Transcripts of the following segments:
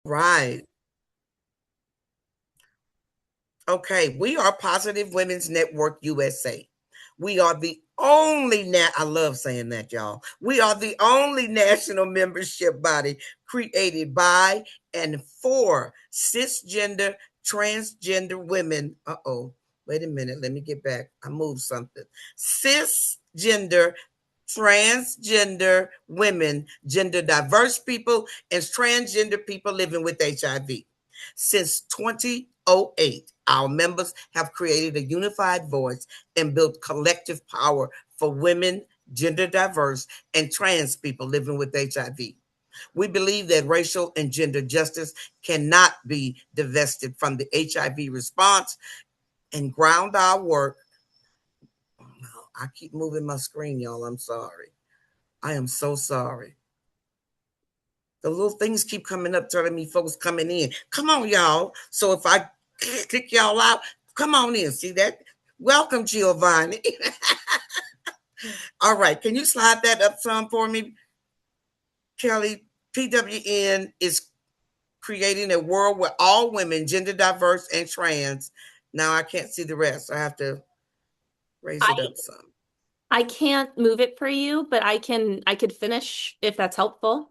Right. Okay, we are Positive Women's Network USA. We are the only I love saying that, y'all. We are the only national membership body created by and for cisgender, transgender women. Uh-oh. Wait a minute. Let me get back. I moved something. Cisgender, transgender women, gender diverse people, and transgender people living with HIV. Since 2008, our members have created a unified voice and built collective power for women, gender diverse, and trans people living with HIV. We believe that racial and gender justice cannot be divested from the HIV response and ground our work. I keep moving my screen, y'all. I'm sorry. I am so sorry. The little things keep coming up telling me folks coming in. Come on, y'all. So if I kick y'all out, come on in. See that? Welcome, Giovanni. All right. Can you slide that up some for me, Kelly? PWN is creating a world where all women, gender diverse and trans. Now I can't see the rest. I have to raise I it up some. I can't move it for you, but I could finish if that's helpful.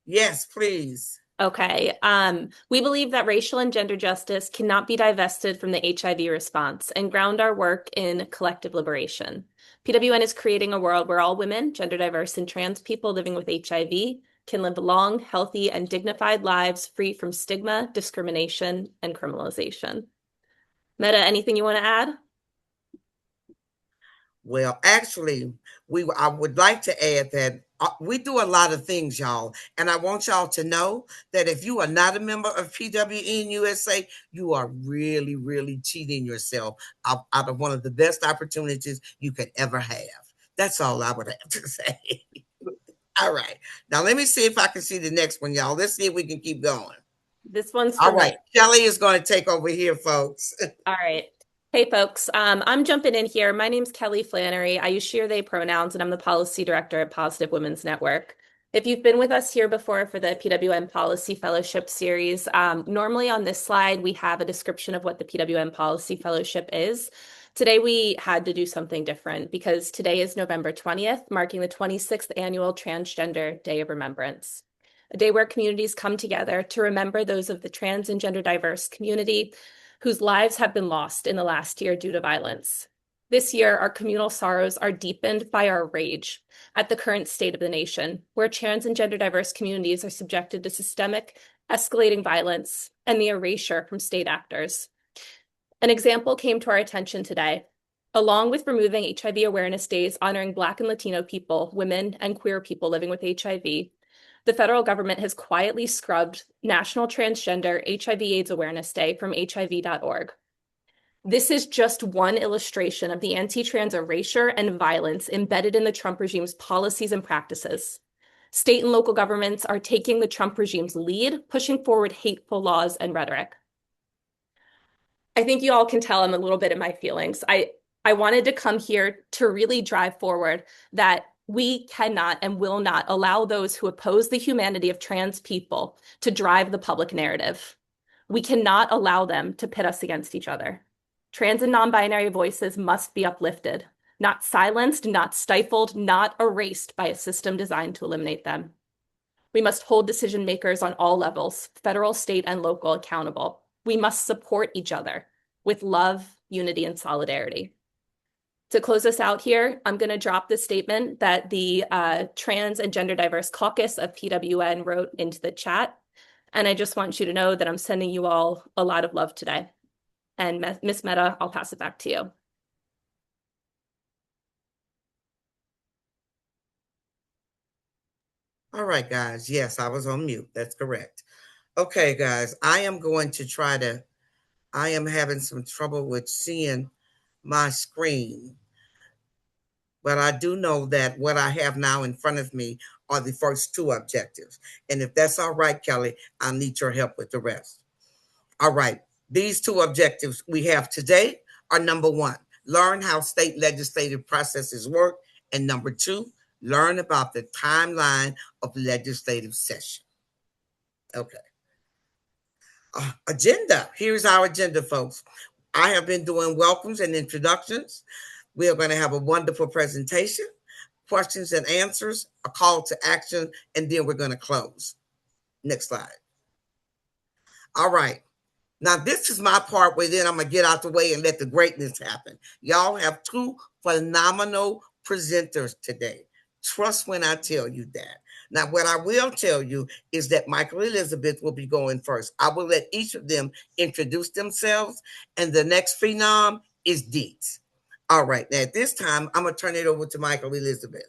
Yes, please. Okay. We believe that racial and gender justice cannot be divested from the HIV response and ground our work in collective liberation. PWN is creating a world where all women, gender diverse, and trans people living with HIV can live long, healthy, and dignified lives free from stigma, discrimination, and criminalization. Meta, anything you want to add? Well, actually, I would like to add that we do a lot of things, y'all, and I want y'all to know that if you are not a member of PWN USA, you are really, really cheating yourself out of one of the best opportunities you could ever have. That's all I would have to say. All right, now let me see if I can see the next one, y'all. Let's see if we can keep going. This one's All for me. right, Kelly is going to take over here, folks. All right. Hey, folks. I'm jumping in here. My name's Kelly Flannery. I use she, her, they pronouns, and I'm the policy director at Positive Women's Network. If you've been with us here before for the PWN Policy Fellowship series, normally on this slide, we have a description of what the PWN Policy Fellowship is. Today, we had to do something different because today is November 20th, marking the 26th annual Transgender Day of Remembrance, a day where communities come together to remember those of the trans and gender diverse community whose lives have been lost in the last year due to violence. This year, our communal sorrows are deepened by our rage at the current state of the nation, where trans and gender diverse communities are subjected to systemic, escalating violence and the erasure from state actors. An example came to our attention today. Along with removing HIV awareness days honoring Black and Latino people, women, and queer people living with HIV, the federal government has quietly scrubbed National Transgender HIV/AIDS Awareness Day from HIV.org. This is just one illustration of the anti-trans erasure and violence embedded in the Trump regime's policies and practices. State and local governments are taking the Trump regime's lead, pushing forward hateful laws and rhetoric. I think you all can tell I'm a little bit in my feelings. I wanted to come here to really drive forward that we cannot and will not allow those who oppose the humanity of trans people to drive the public narrative. We cannot allow them to pit us against each other. Trans and non-binary voices must be uplifted, not silenced, not stifled, not erased by a system designed to eliminate them. We must hold decision makers on all levels, federal, state, and local, accountable. We must support each other with love, unity, and solidarity. To close us out here, I'm going to drop the statement that the Trans and Gender Diverse Caucus of PWN wrote into the chat. And I just want you to know that I'm sending you all a lot of love today. And Miss Meta, I'll pass it back to you. All right, guys. Yes, I was on mute. That's correct. Okay, guys, I am going to try to, I am having some trouble with seeing my screen, but I do know that what I have now in front of me are the first two objectives. And if that's all right, Kelly, I need your help with the rest. All right, these two objectives we have today are number one, learn how state legislative processes work, and number two, learn about the timeline of legislative session. Okay. Agenda. Here's our agenda, folks. I have been doing welcomes and introductions. We are going to have a wonderful presentation, questions and answers, a call to action, and then we're going to close. Next slide. All right. Now, this is my part where then I'm going to get out the way and let the greatness happen. Y'all have two phenomenal presenters today. Trust when I tell you that. Now, what I will tell you is that Michael Elizabeth will be going first. I will let each of them introduce themselves, and the next phenom is Dietz. All right. Now, at this time, I'm going to turn it over to Michael Elizabeth.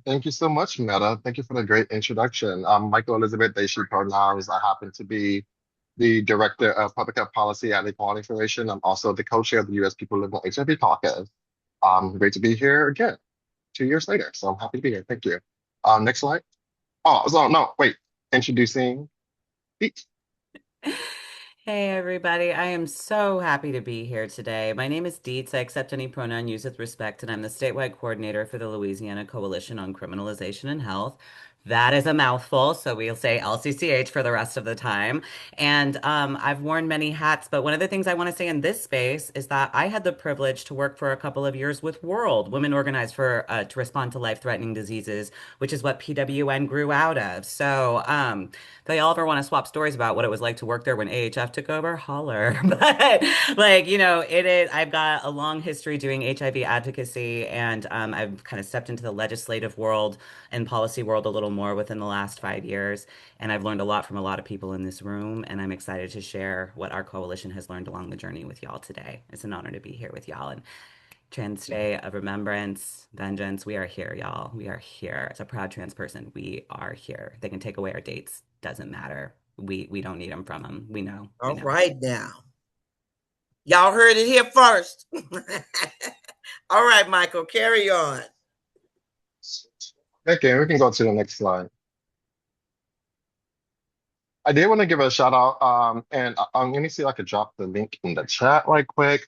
Thank you so much, Meta. Thank you for the great introduction. I'm Michael Elizabeth, they, she pronouns. I happen to be the Director of Public Health Policy at the Equality Federation. I'm also the co-chair of the U.S. People Living with HIV Caucus. Great to be here again, 2 years later. So I'm happy to be here. Thank you. Next slide. Oh, so no, wait. Introducing Pete. Hey everybody, I am so happy to be here today. My name is Dietz. I accept any pronoun used with respect, and I'm the statewide coordinator for the Louisiana Coalition on Criminalization and Health. That is a mouthful, so we'll say LCCH for the rest of the time. And I've worn many hats, but one of the things I want to say in this space is that I had the privilege to work for a couple of years with World, Women Organized for to Respond to Life-Threatening Diseases, which is what PWN grew out of. So if y'all ever want to swap stories about what it was like to work there when AHF took over, holler. But like, it is, I've got a long history doing HIV advocacy, and I've kind of stepped into the legislative world and policy world a little more within the last 5 years. And I've learned a lot from a lot of people in this room, and I'm excited to share what our coalition has learned along the journey with y'all today. It's an honor to be here with y'all. And Trans Day of Remembrance, Vengeance, we are here, y'all. We are here. As a proud trans person, we are here. They can take away our dates. Doesn't matter. We don't need them from them. We know. All right now. Y'all heard it here first. All right, Michael, carry on. Okay, we can go to the next slide. I did want to give a shout out, and let me see if I could drop the link in the chat right quick.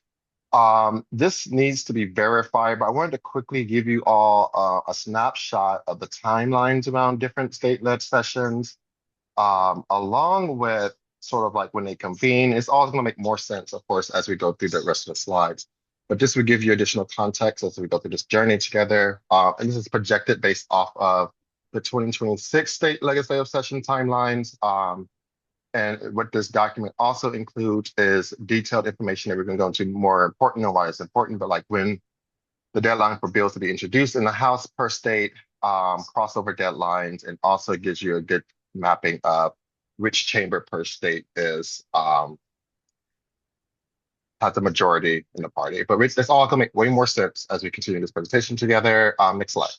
This needs to be verified, but I wanted to quickly give you all a snapshot of the timelines around different state-led sessions, along with sort of like when they convene. It's all going to make more sense, of course, as we go through the rest of the slides. But this will give you additional context as we go through this journey together. And this is projected based off of the 2026 state legislative session timelines. And what this document also includes is detailed information that we're going to go into more important and why it's important, but like when the deadline for bills to be introduced in the House per state, crossover deadlines, and also gives you a good mapping of which chamber per state is has the majority in the party. But it's all going to make way more sense as we continue this presentation together. Next slide.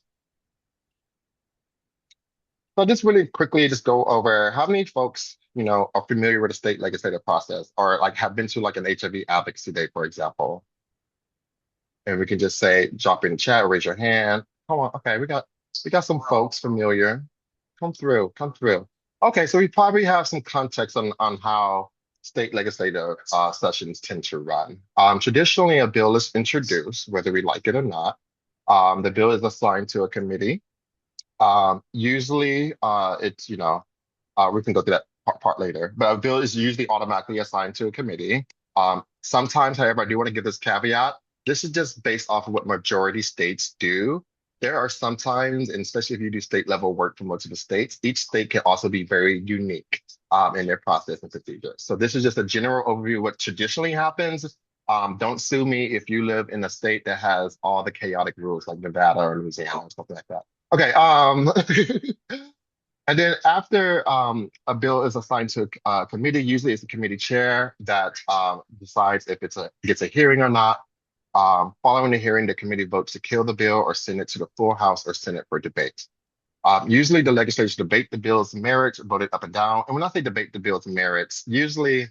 So just really quickly just go over how many folks, are familiar with the state legislative process or like have been to like an HIV advocacy day, for example. And we can just say, drop in the chat, or raise your hand. Come on, okay, we got some folks familiar. Come through. Okay, so we probably have some context on how state legislative sessions tend to run. Traditionally, a bill is introduced, whether we like it or not. The bill is assigned to a committee. Usually, it's, we can go through that part later, but a bill is usually automatically assigned to a committee. Sometimes, however, I do want to give this caveat. This is just based off of what majority states do. There are sometimes, and especially if you do state level work for multiple states, each state can also be very unique in their process and procedures. So this is just a general overview of what traditionally happens. Don't sue me if you live in a state that has all the chaotic rules like Nevada or Louisiana or something like that. Okay. And then after a bill is assigned to a committee, usually it's the committee chair that decides if it gets a hearing or not. Following the hearing, the committee votes to kill the bill or send it to the full House or Senate for debate. Usually the legislature debate the bill's merits, vote it up and down. And when I say debate the bill's merits, usually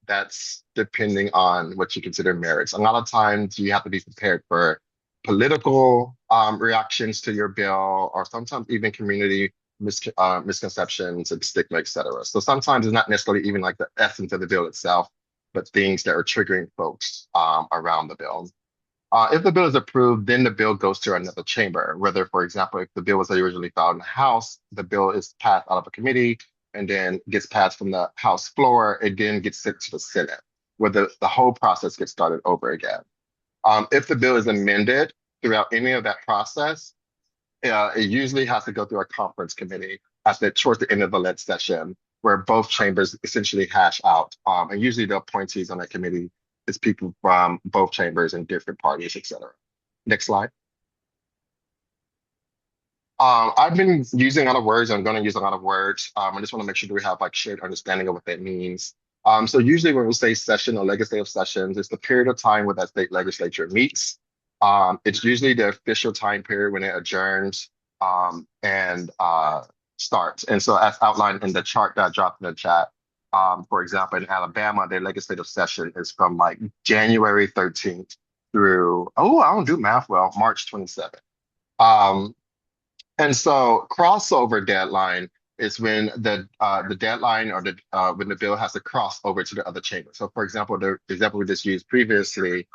that's depending on what you consider merits. A lot of times you have to be prepared for political reactions to your bill, or sometimes even community misconceptions and stigma, et cetera. So sometimes it's not necessarily even like the essence of the bill itself, but things that are triggering folks around the bill. If the bill is approved, then the bill goes to another chamber. Whether, for example, if the bill was originally filed in the House, the bill is passed out of a committee and then gets passed from the House floor. It then gets sent to the Senate, where the whole process gets started over again. If the bill is amended throughout any of that process, it usually has to go through a conference committee towards the end of the lead session, where both chambers essentially hash out. And usually the appointees on that committee is people from both chambers and different parties, et cetera. Next slide. I've been using a lot of words. I'm going to use a lot of words. I just want to make sure that we have like shared understanding of what that means. So usually when we say session or legislative sessions, it's the period of time where that state legislature meets. It's usually the official time period when it adjourns and starts. And so as outlined in the chart that I dropped in the chat, for example, in Alabama, their legislative session is from like January 13th through, oh, I don't do math well, March 27th. And so crossover deadline is when the deadline or when the bill has to cross over to the other chamber. So for example, the example we just used previously,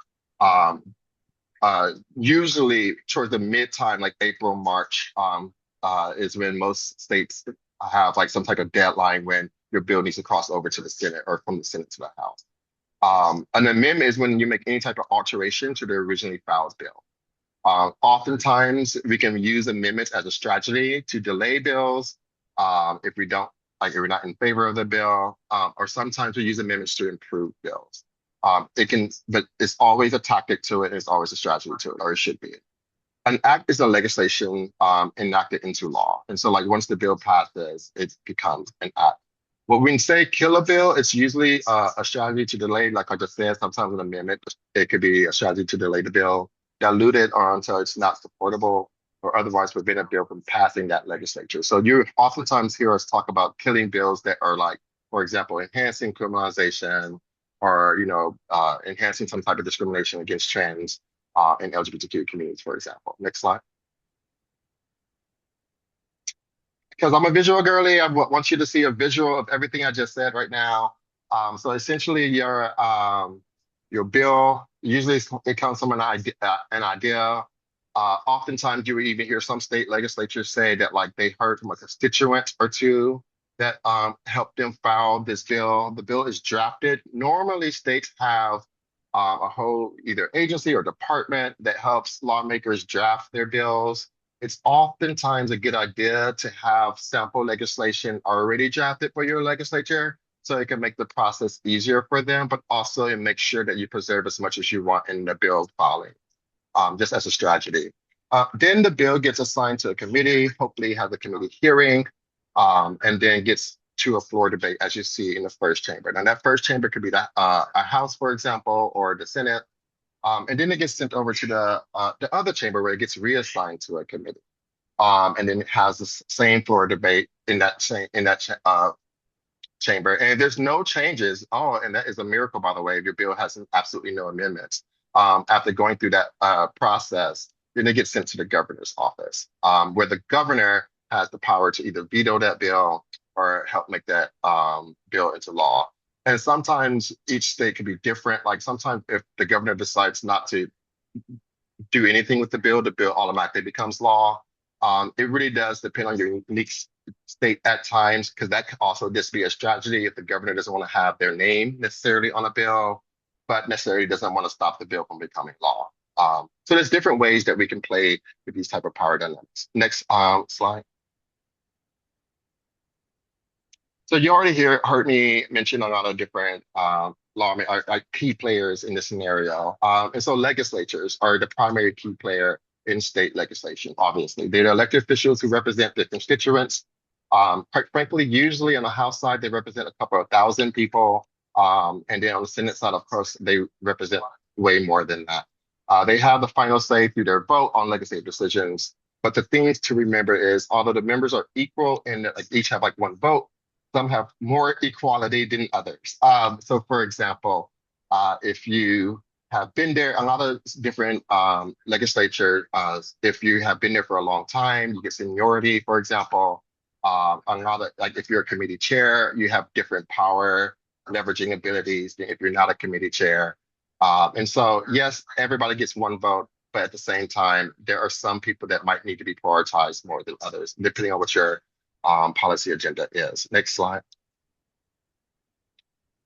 usually towards the mid time, like April, March, is when most states have like some type of deadline when your bill needs to cross over to the Senate or from the Senate to the House. An amendment is when you make any type of alteration to the originally filed bill. Oftentimes, we can use amendments as a strategy to delay bills if we don't, like, if we're not in favor of the bill, or sometimes we use amendments to improve bills. But it's always a tactic to it, and it's always a strategy to it, or it should be. An act is a legislation enacted into law. And so, like, once the bill passes, it becomes an act. When we say kill a bill, it's usually a strategy to delay, like I just said, sometimes an amendment. It could be a strategy to delay the bill, dilute it or until it's not supportable, or otherwise prevent a bill from passing that legislature. So you oftentimes hear us talk about killing bills that are like, for example, enhancing criminalization or enhancing some type of discrimination against trans and LGBTQ communities, for example. Next slide. Because I'm a visual girly, I want you to see a visual of everything I just said right now. So essentially, your bill usually it comes from an idea. Oftentimes, you would even hear some state legislatures say that like they heard from a constituent or two that helped them file this bill. The bill is drafted. Normally, states have a whole either agency or department that helps lawmakers draft their bills. It's oftentimes a good idea to have sample legislation already drafted for your legislature so it can make the process easier for them, but also it makes sure that you preserve as much as you want in the bill filing, just as a strategy. Then the bill gets assigned to a committee, hopefully have a committee hearing, and then gets to a floor debate, as you see in the first chamber. Now that first chamber could be a House, for example, or the Senate. And then it gets sent over to the other chamber where it gets reassigned to a committee. And then it has the same floor debate in that chamber. And there's no changes. Oh, and that is a miracle, by the way, if your bill has absolutely no amendments. After going through that process, then it gets sent to the governor's office, where the governor has the power to either veto that bill or help make that bill into law. And sometimes each state can be different. Like sometimes if the governor decides not to do anything with the bill automatically becomes law. It really does depend on your unique state at times, because that could also just be a strategy if the governor doesn't want to have their name necessarily on a bill, but necessarily doesn't want to stop the bill from becoming law. So there's different ways that we can play with these type of power dynamics. Next slide. So you already heard me mention a lot of different key players in this scenario. And so legislatures are the primary key player in state legislation, obviously. They're the elected officials who represent the constituents. Quite frankly, usually on the House side, they represent a couple of thousand people. And then on the Senate side, of course, they represent way more than that. They have the final say through their vote on legislative decisions. But the things to remember is, although the members are equal and like each have like one vote, some have more equality than others. So for example, if you have been there, a lot of different legislature, if you have been there for a long time, you get seniority, for example. A lot of, like if you're a committee chair, you have different power leveraging abilities than if you're not a committee chair. And so, yes, everybody gets one vote, but at the same time, there are some people that might need to be prioritized more than others, depending on what your policy agenda is. Next slide.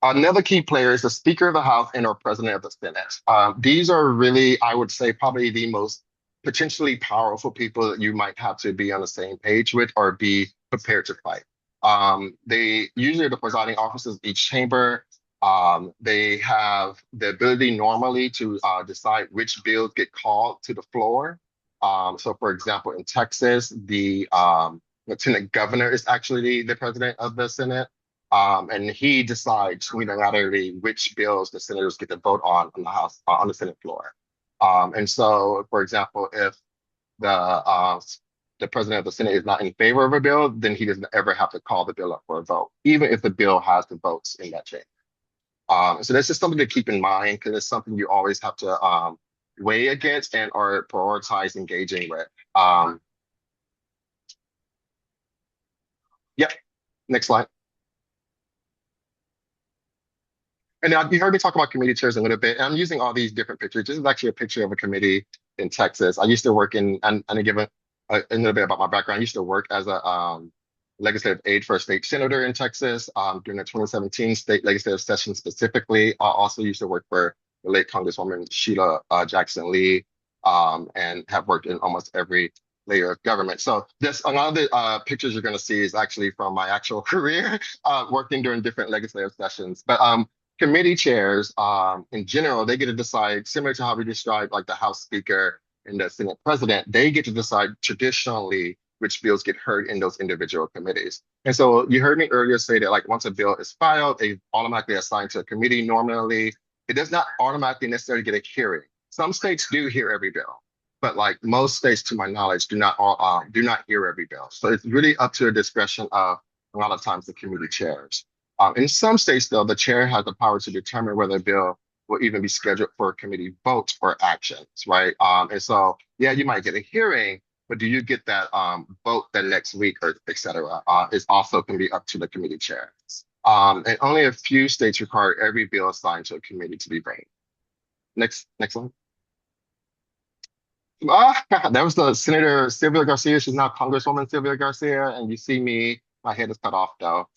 Another key player is the Speaker of the House and or President of the Senate. These are really, I would say, probably the most potentially powerful people that you might have to be on the same page with or be prepared to fight. They usually are the presiding officers of each chamber. They have the ability normally to decide which bills get called to the floor. So, for example, in Texas, the lieutenant governor is actually the president of the Senate. And he decides unilaterally which bills the senators get to vote on the House on the Senate floor. And so, for example, if the president of the Senate is not in favor of a bill, then he doesn't ever have to call the bill up for a vote, even if the bill has the votes in that chamber. So that's just something to keep in mind because it's something you always have to weigh against and or prioritize engaging with. Yep. Next slide. And now you heard me talk about committee chairs a little bit. And I'm using all these different pictures. This is actually a picture of a committee in Texas. I used to work in, and I give a little bit about my background. I used to work as a legislative aide for a state senator in Texas during the 2017 state legislative session specifically. I also used to work for the late Congresswoman Sheila Jackson Lee and have worked in almost every layer of government. So this a lot of the pictures you're going to see is actually from my actual career working during different legislative sessions. But committee chairs, in general, they get to decide, similar to how we described like the House Speaker and the Senate President, they get to decide traditionally which bills get heard in those individual committees. And so you heard me earlier say that like once a bill is filed, they automatically assigned to a committee normally. It does not automatically necessarily get a hearing. Some states do hear every bill, but like most states, to my knowledge, do not hear every bill. So it's really up to the discretion of a lot of times the committee chairs. In some states, though, the chair has the power to determine whether a bill will even be scheduled for a committee vote or actions, right? And so, yeah, you might get a hearing, but do you get that vote the next week or et cetera? Is also can be up to the committee chair. And only a few states require every bill assigned to a committee to be voted. Next one. That was the Senator Sylvia Garcia. She's now Congresswoman Sylvia Garcia, and you see me. My head is cut off though.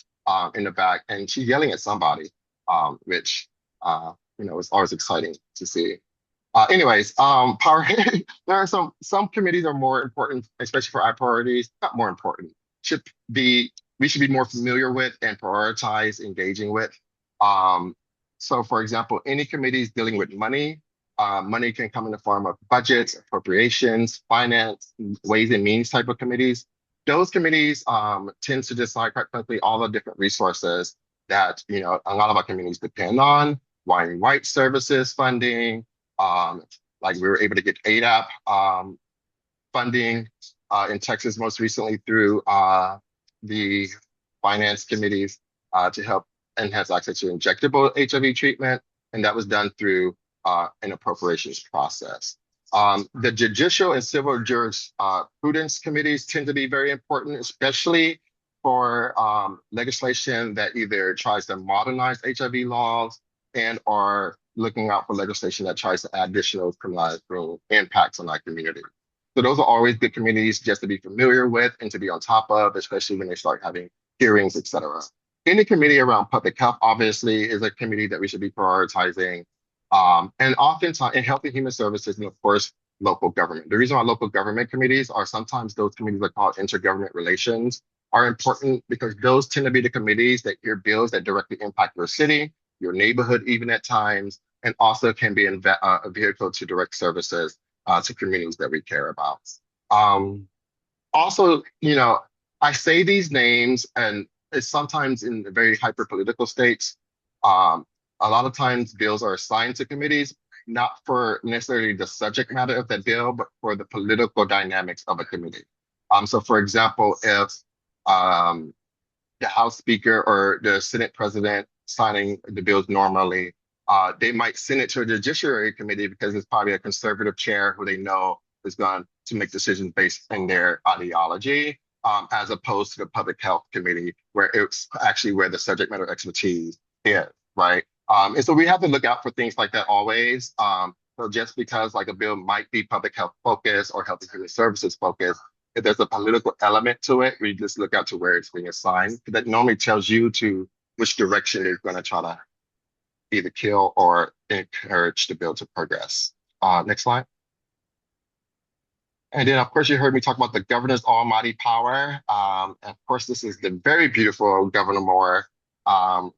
In the back, and she's yelling at somebody, which is always exciting to see. Anyways, power. There are some committees are more important, especially for our priorities. Not more important. We should be more familiar with and prioritize engaging with. So, for example, any committees dealing with money. Money can come in the form of budgets, appropriations, finance, ways and means type of committees. Those committees tend to decide, quite frankly, all the different resources that a lot of our communities depend on. Wiring White services funding, like we were able to get ADAP funding in Texas most recently through the finance committees to help enhance access to injectable HIV treatment, and that was done through an appropriations process. The judicial and civil jurisprudence committees tend to be very important, especially for legislation that either tries to modernize HIV laws and are looking out for legislation that tries to add additional criminalizing impacts on our community. So those are always good committees just to be familiar with and to be on top of, especially when they start having hearings, et cetera. Any committee around public health, obviously, is a committee that we should be prioritizing. And oftentimes in health and human services, and of course, local government. The reason why local government committees are sometimes those committees are called intergovernment relations are important because those tend to be the committees that hear bills that directly impact your city, your neighborhood, even at times, and also can be a vehicle to direct services to communities that we care about. Also, I say these names and it's sometimes in very hyper-political states. A lot of times bills are assigned to committees, not for necessarily the subject matter of that bill, but for the political dynamics of a committee. So for example, if the House Speaker or the Senate President signing the bills normally, they might send it to a Judiciary Committee because it's probably a conservative chair who they know is going to make decisions based on their ideology, as opposed to the Public Health Committee, where it's actually where the subject matter expertise is, right? And so we have to look out for things like that always. So just because like a bill might be public health focused or health and human services focused, if there's a political element to it, we just look out to where it's being assigned. That normally tells you to which direction they're going to try to either kill or encourage the bill to progress. Next slide. And then, of course, you heard me talk about the governor's almighty power. Of course, this is the very beautiful Governor Moore.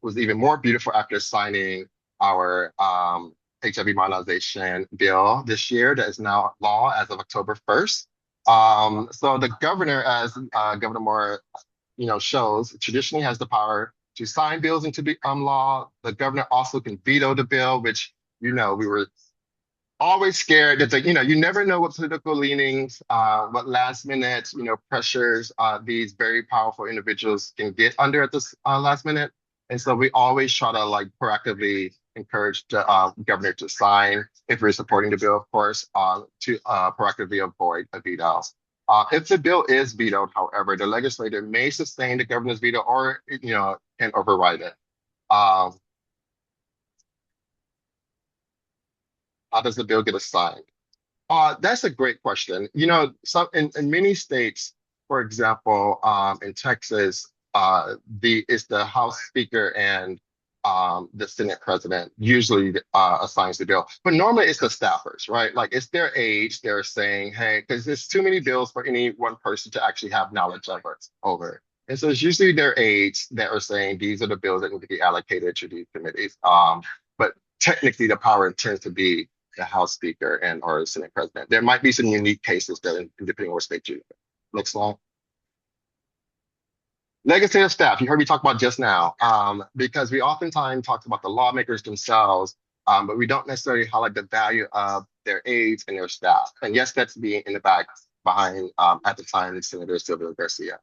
Was even more beautiful after signing our HIV immunization bill this year that is now law as of October 1st. So the governor, as Governor Moore, shows, traditionally has the power to sign bills into become law. The governor also can veto the bill, which, we were always scared that you never know what political leanings, what last minute, pressures these very powerful individuals can get under at this last minute. And so we always try to like proactively encourage the governor to sign if we're supporting the bill, of course, to proactively avoid a veto. If the bill is vetoed, however, the legislator may sustain the governor's veto or, can override it. How does the bill get assigned? That's a great question. Some in many states, for example, in Texas, it's the House Speaker and the Senate President usually assigns the bill, but normally it's the staffers, right? Like it's their aides. They're saying, hey, because there's too many bills for any one person to actually have knowledge over. And so it's usually their aides that are saying these are the bills that need to be allocated to these committees. But technically, the power tends to be the House Speaker and or the Senate President. There might be some unique cases that depending on what state you. Next slide. Legislative staff, you heard me talk about just now, because we oftentimes talk about the lawmakers themselves, but we don't necessarily highlight the value of their aides and their staff. And yes, that's being in the back behind, at the time, Senator Sylvia Garcia.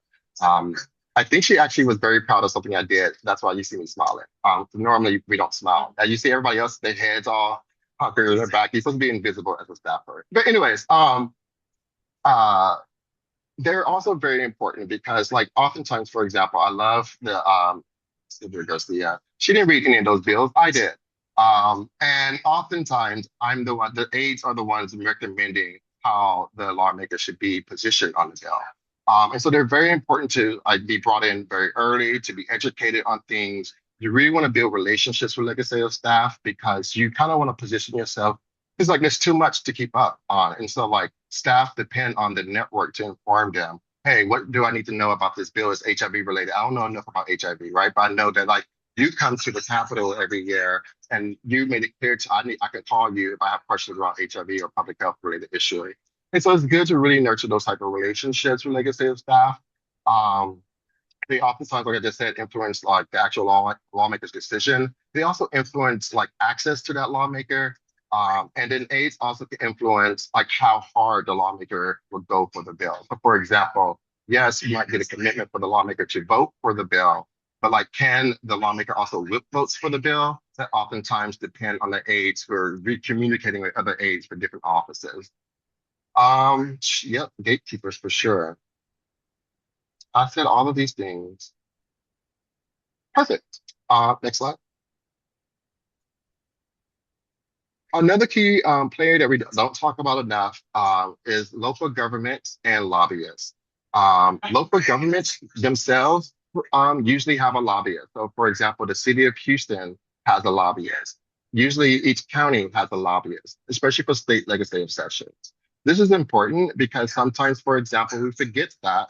I think she actually was very proud of something I did. That's why you see me smiling. Normally, we don't smile. You see everybody else, their heads all puckered in their back. You're supposed to be invisible as a staffer. But anyways, they're also very important because, like, oftentimes, for example, I love the Sylvia Garcia. She didn't read any of those bills. I did. And oftentimes, I'm the one. The aides are the ones recommending how the lawmaker should be positioned on the bill. And so they're very important to be brought in very early to be educated on things. You really want to build relationships with legislative staff because you kind of want to position yourself. It's like there's too much to keep up on. And so like staff depend on the network to inform them, hey, what do I need to know about this bill? Is HIV related? I don't know enough about HIV, right? But I know that like you come to the Capitol every year and you made it clear to I can call you if I have questions about HIV or public health related issue. And so it's good to really nurture those type of relationships with legislative staff. They oftentimes, like I just said, influence like the actual lawmaker's decision. They also influence like access to that lawmaker. And then aides also can influence like how hard the lawmaker would go for the bill. So for example, yes, you might get a commitment for the lawmaker to vote for the bill, but like can the lawmaker also whip votes for the bill? That oftentimes depend on the aides who are communicating with other aides for different offices. Yep, gatekeepers for sure. I said all of these things. Perfect. Next slide. Another key player that we don't talk about enough is local governments and lobbyists. Local governments themselves usually have a lobbyist. So for example, the city of Houston has a lobbyist. Usually each county has a lobbyist, especially for state legislative sessions. This is important because sometimes, for example, we forget that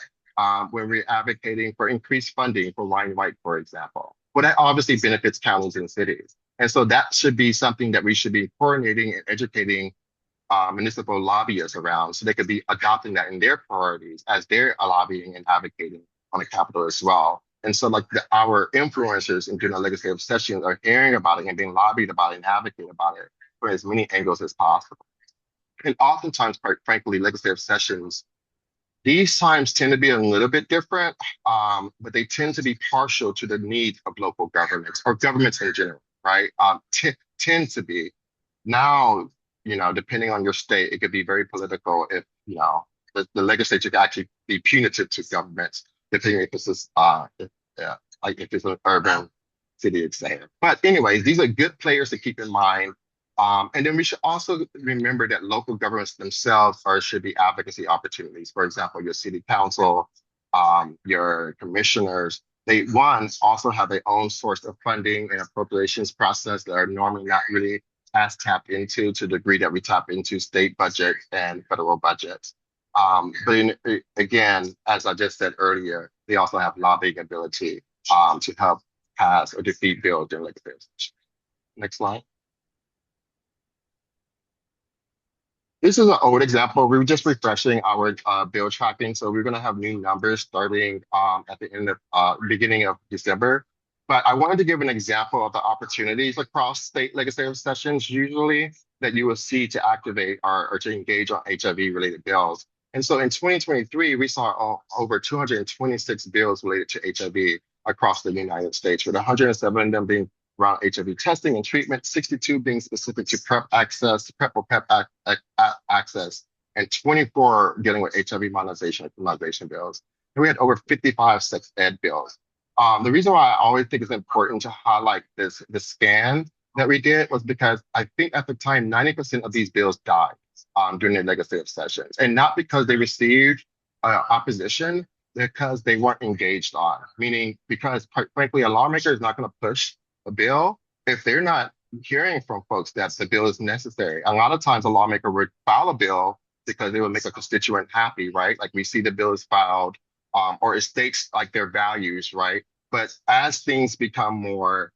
when we're advocating for increased funding for Wine White, for example. Well, that obviously benefits counties and cities. And so that should be something that we should be coordinating and educating municipal lobbyists around so they could be adopting that in their priorities as they're lobbying and advocating on the Capitol as well. And so like our influencers in general legislative sessions are hearing about it and being lobbied about it and advocating about it for as many angles as possible. And oftentimes, quite frankly, legislative sessions, these times tend to be a little bit different, but they tend to be partial to the needs of local governments or governments in general, right? Tend to be. Now, depending on your state, it could be very political if, the legislature could actually be punitive to governments, depending if this is, like if it's an urban city exam. But anyways, these are good players to keep in mind. And then we should also remember that local governments themselves should be advocacy opportunities. For example, your city council, your commissioners, they one also have their own source of funding and appropriations process that are normally not really as tapped into to the degree that we tap into state budget and federal budgets. Again, as I just said earlier, they also have lobbying ability to help pass or defeat bills during legislative session. Next slide. This is an old example. We were just refreshing our bill tracking. So we're going to have new numbers starting at the end of beginning of December. But I wanted to give an example of the opportunities across state legislative sessions usually that you will see to activate or to engage on HIV related bills. And so in 2023, we saw over 226 bills related to HIV across the United States, with 107 of them being around HIV testing and treatment, 62 being specific to PrEP access, PrEP or PrEP access, and 24 dealing with HIV monetization and criminalization bills. And we had over 55 sex ed bills. The reason why I always think it's important to highlight the scan that we did was because I think at the time, 90% of these bills died during the legislative sessions. And not because they received opposition, because they weren't engaged on, meaning because quite frankly, a lawmaker is not going to push a bill if they're not hearing from folks that the bill is necessary. A lot of times a lawmaker would file a bill because they would make a constituent happy, right? Like we see the bill is filed or it states like their values, right? But as things become more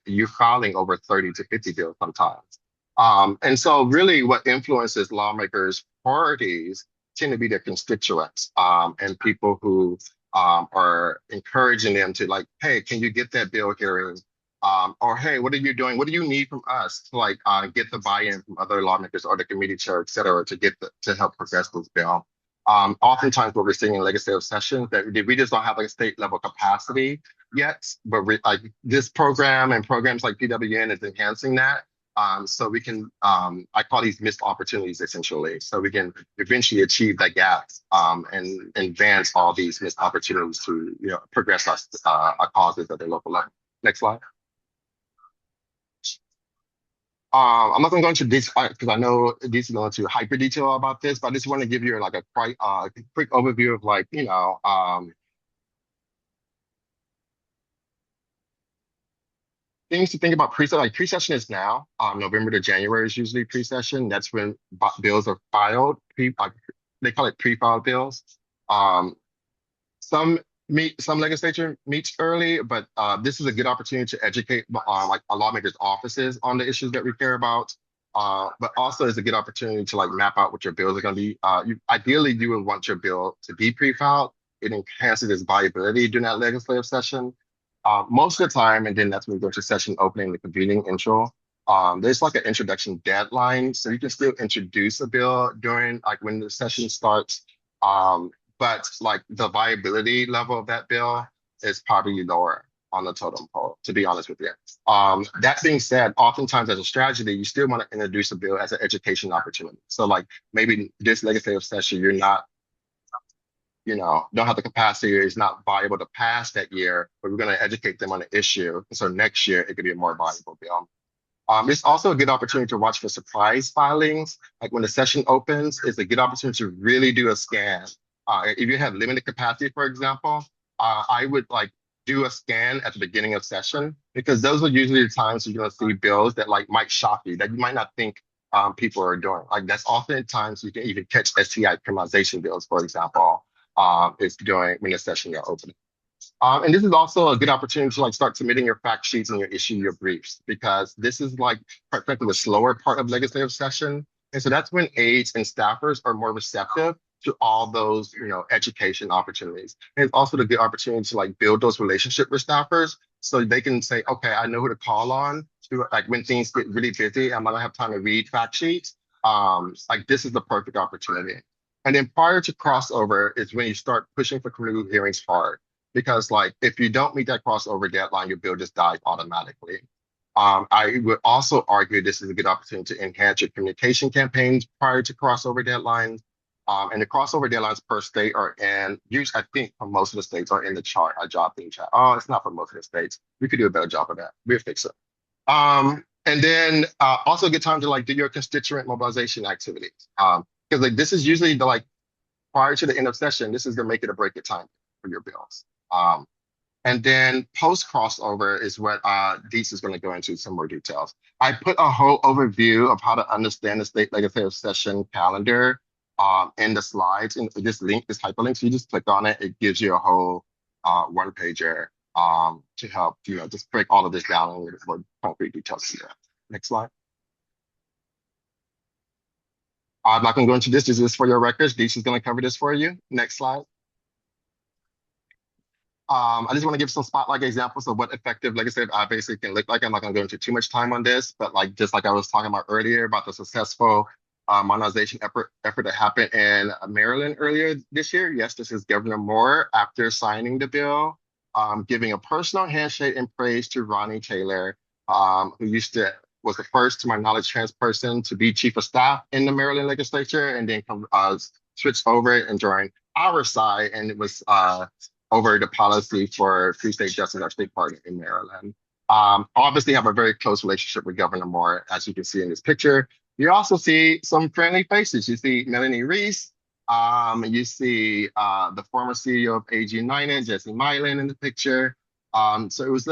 you're filing over 30 to 50 bills sometimes. And so really what influences lawmakers' priorities tend to be their constituents and people who are encouraging them to like, hey, can you get that bill hearing? Or hey, what are you doing? What do you need from us to like get the buy-in from other lawmakers or the committee chair, et cetera, to help progress this bill? Oftentimes what we're seeing in legislative sessions that we just don't have like a state level capacity yet, but like this program and programs like PWN is enhancing that. So we can, I call these missed opportunities essentially. So we can eventually achieve that gap and advance all these missed opportunities to progress our causes at the local level. Next slide. I'm not going to go into this because I know this is going into hyper detail about this, but I just want to give you like a quite quick overview of like, things to think about pre-session. Like pre-session is now, November to January is usually pre-session. That's when bills are filed. They call it pre-filed bills. Some legislature meets early, but this is a good opportunity to educate like lawmakers' offices on the issues that we care about. But also is a good opportunity to like map out what your bills are going to be. Ideally, you would want your bill to be pre-filed. It enhances its viability during that legislative session. Most of the time, and then that's when we go to session opening, the convening intro. There's like an introduction deadline, so you can still introduce a bill during like when the session starts. But like the viability level of that bill is probably lower on the totem pole, to be honest with you. That being said, oftentimes as a strategy, you still want to introduce a bill as an education opportunity. So like maybe this legislative session, you're not, don't have the capacity, or is not viable to pass that year, but we're going to educate them on the issue. So next year, it could be a more valuable bill. It's also a good opportunity to watch for surprise filings. Like when the session opens, it's a good opportunity to really do a scan. If you have limited capacity, for example, I would like do a scan at the beginning of session, because those are usually the times you're going to see bills that like might shock you, that you might not think people are doing. Like that's often times you can even catch STI criminalization bills, for example, is during when the session are opening. And this is also a good opportunity to like start submitting your fact sheets and your issue, your briefs, because this is like quite frankly the slower part of legislative session. And so that's when aides and staffers are more receptive to all those, education opportunities. And it's also a good opportunity to like build those relationships with staffers so they can say, okay, I know who to call on to like when things get really busy, I'm not gonna have time to read fact sheets. Like this is the perfect opportunity. And then prior to crossover is when you start pushing for community hearings hard. Because like if you don't meet that crossover deadline, your bill just dies automatically. I would also argue this is a good opportunity to enhance your communication campaigns prior to crossover deadlines. And the crossover deadlines per state are in use, I think, for most of the states are in the chart, a job thing chart. Oh, it's not for most of the states. We could do a better job of that. We'll fix it. And then also a good time to like do your constituent mobilization activities. Because like this is usually the like prior to the end of session, this is the make it or break it time for your bills. And then post crossover is what Dietz is going to go into some more details. I put a whole overview of how to understand the state legislative session calendar in the slides. And this link, this hyperlink, so you just click on it. It gives you a whole one pager to help, just break all of this down in more concrete details here. Next slide. I'm not going to go into this. This is for your records. Dietz is going to cover this for you. Next slide. I just want to give some spotlight examples of what effective legislative advocacy can look like. I'm not going to go into too much time on this, but like just like I was talking about earlier about the successful modernization effort that happened in Maryland earlier this year. Yes, this is Governor Moore after signing the bill, giving a personal handshake and praise to Ronnie Taylor, who was the first, to my knowledge, trans person to be chief of staff in the Maryland legislature, and then switched over and joined our side, and it was over the policy for free state justice, our state partner in Maryland. Obviously have a very close relationship with Governor Moore, as you can see in this picture. You also see some friendly faces. You see Melanie Reese. You see the former CEO of AG United, Jesse Mylan, in the picture. So it was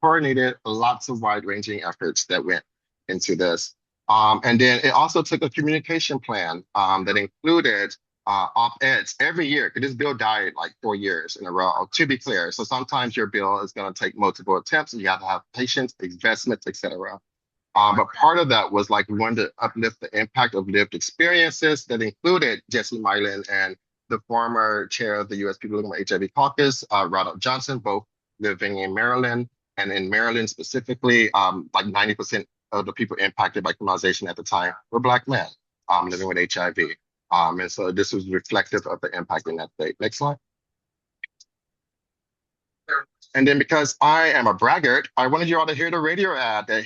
coordinated, lots of wide-ranging efforts that went into this. And then it also took a communication plan that included op-eds every year, because this bill died like 4 years in a row, to be clear. So sometimes your bill is going to take multiple attempts, and you have to have patience, investments, etc. But part of that was like we wanted to uplift the impact of lived experiences that included Jesse Mylan and the former chair of the U.S. People Living with HIV Caucus, Ronald Johnson, both living in Maryland. And in Maryland specifically, like 90% of the people impacted by criminalization at the time were Black men living with HIV. And so this was reflective of the impact in that state. Next slide. And then because I am a braggart, I wanted you all to hear the radio ad that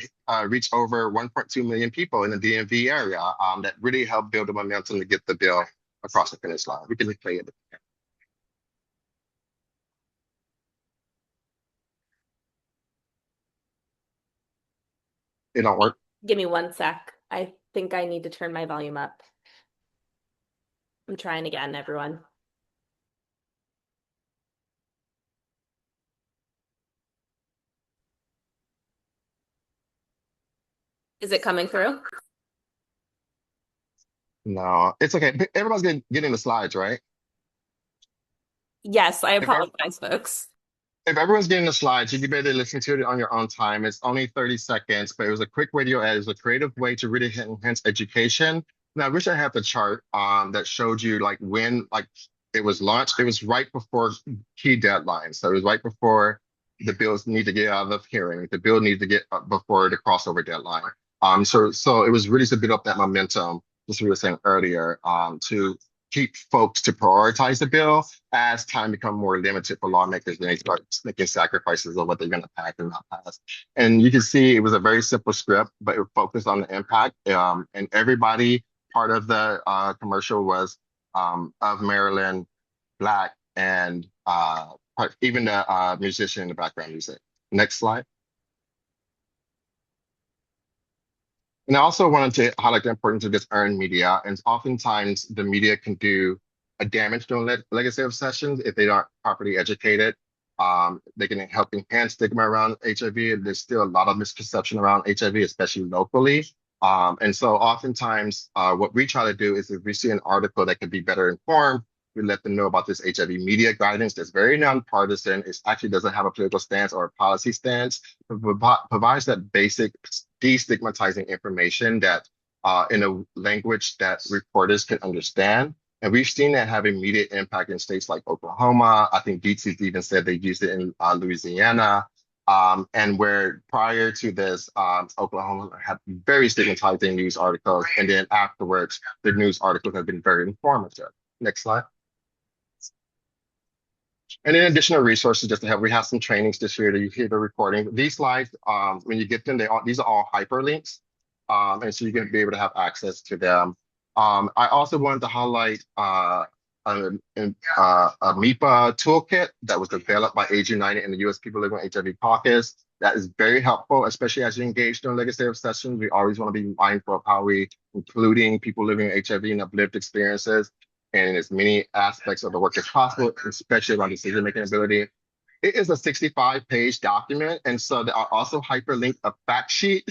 reached over 1.2 million people in the DMV area that really helped build the momentum to get the bill across the finish line. We can play it. It don't work. Give me 1 sec. I think I need to turn my volume up. I'm trying again, everyone. Is it coming through? No, it's okay. Everybody's getting the slides, right? Yes, I apologize, folks. If everyone's getting the slides, you can better listen to it on your own time. It's only 30 seconds, but it was a quick radio ad. It's a creative way to really enhance education. Now, I wish I had the chart that showed you like when like it was launched. It was right before key deadlines. So it was right before the bills need to get out of hearing. The bill needs to get before the crossover deadline. So it was really to build up that momentum, as we were saying earlier, to keep folks to prioritize the bill as time becomes more limited for lawmakers and they start making sacrifices of what they're going to pass and not pass. And you can see it was a very simple script, but it focused on the impact. And everybody, part of the commercial was of Maryland, Black, and even the musician in the background music. Next slide. And I also wanted to highlight the importance of this earned media. And oftentimes the media can do a damage to legislative sessions if they aren't properly educated. They can help enhance stigma around HIV. There's still a lot of misconception around HIV, especially locally. And so oftentimes what we try to do is if we see an article that could be better informed, we let them know about this HIV media guidance that's very nonpartisan. It actually doesn't have a political stance or a policy stance. It provides that basic destigmatizing information that in a language that reporters can understand. And we've seen that have immediate impact in states like Oklahoma. I think Dietz even said they used it in Louisiana. And where prior to this, Oklahoma had very stigmatizing news articles. And then afterwards, the news articles have been very informative. Next slide. And then additional resources just to help. We have some trainings this year that you hear the recording. These slides, when you get them, these are all hyperlinks. And so you're going to be able to have access to them. I also wanted to highlight a MIPA toolkit that was developed by Age United and the U.S. People Living with HIV Caucus. That is very helpful, especially as you engage during legislative sessions. We always want to be mindful of how we including people living with HIV and have lived experiences and in as many aspects of the work as possible, especially around decision-making ability. It is a 65-page document, and so there are also hyperlinked a fact sheet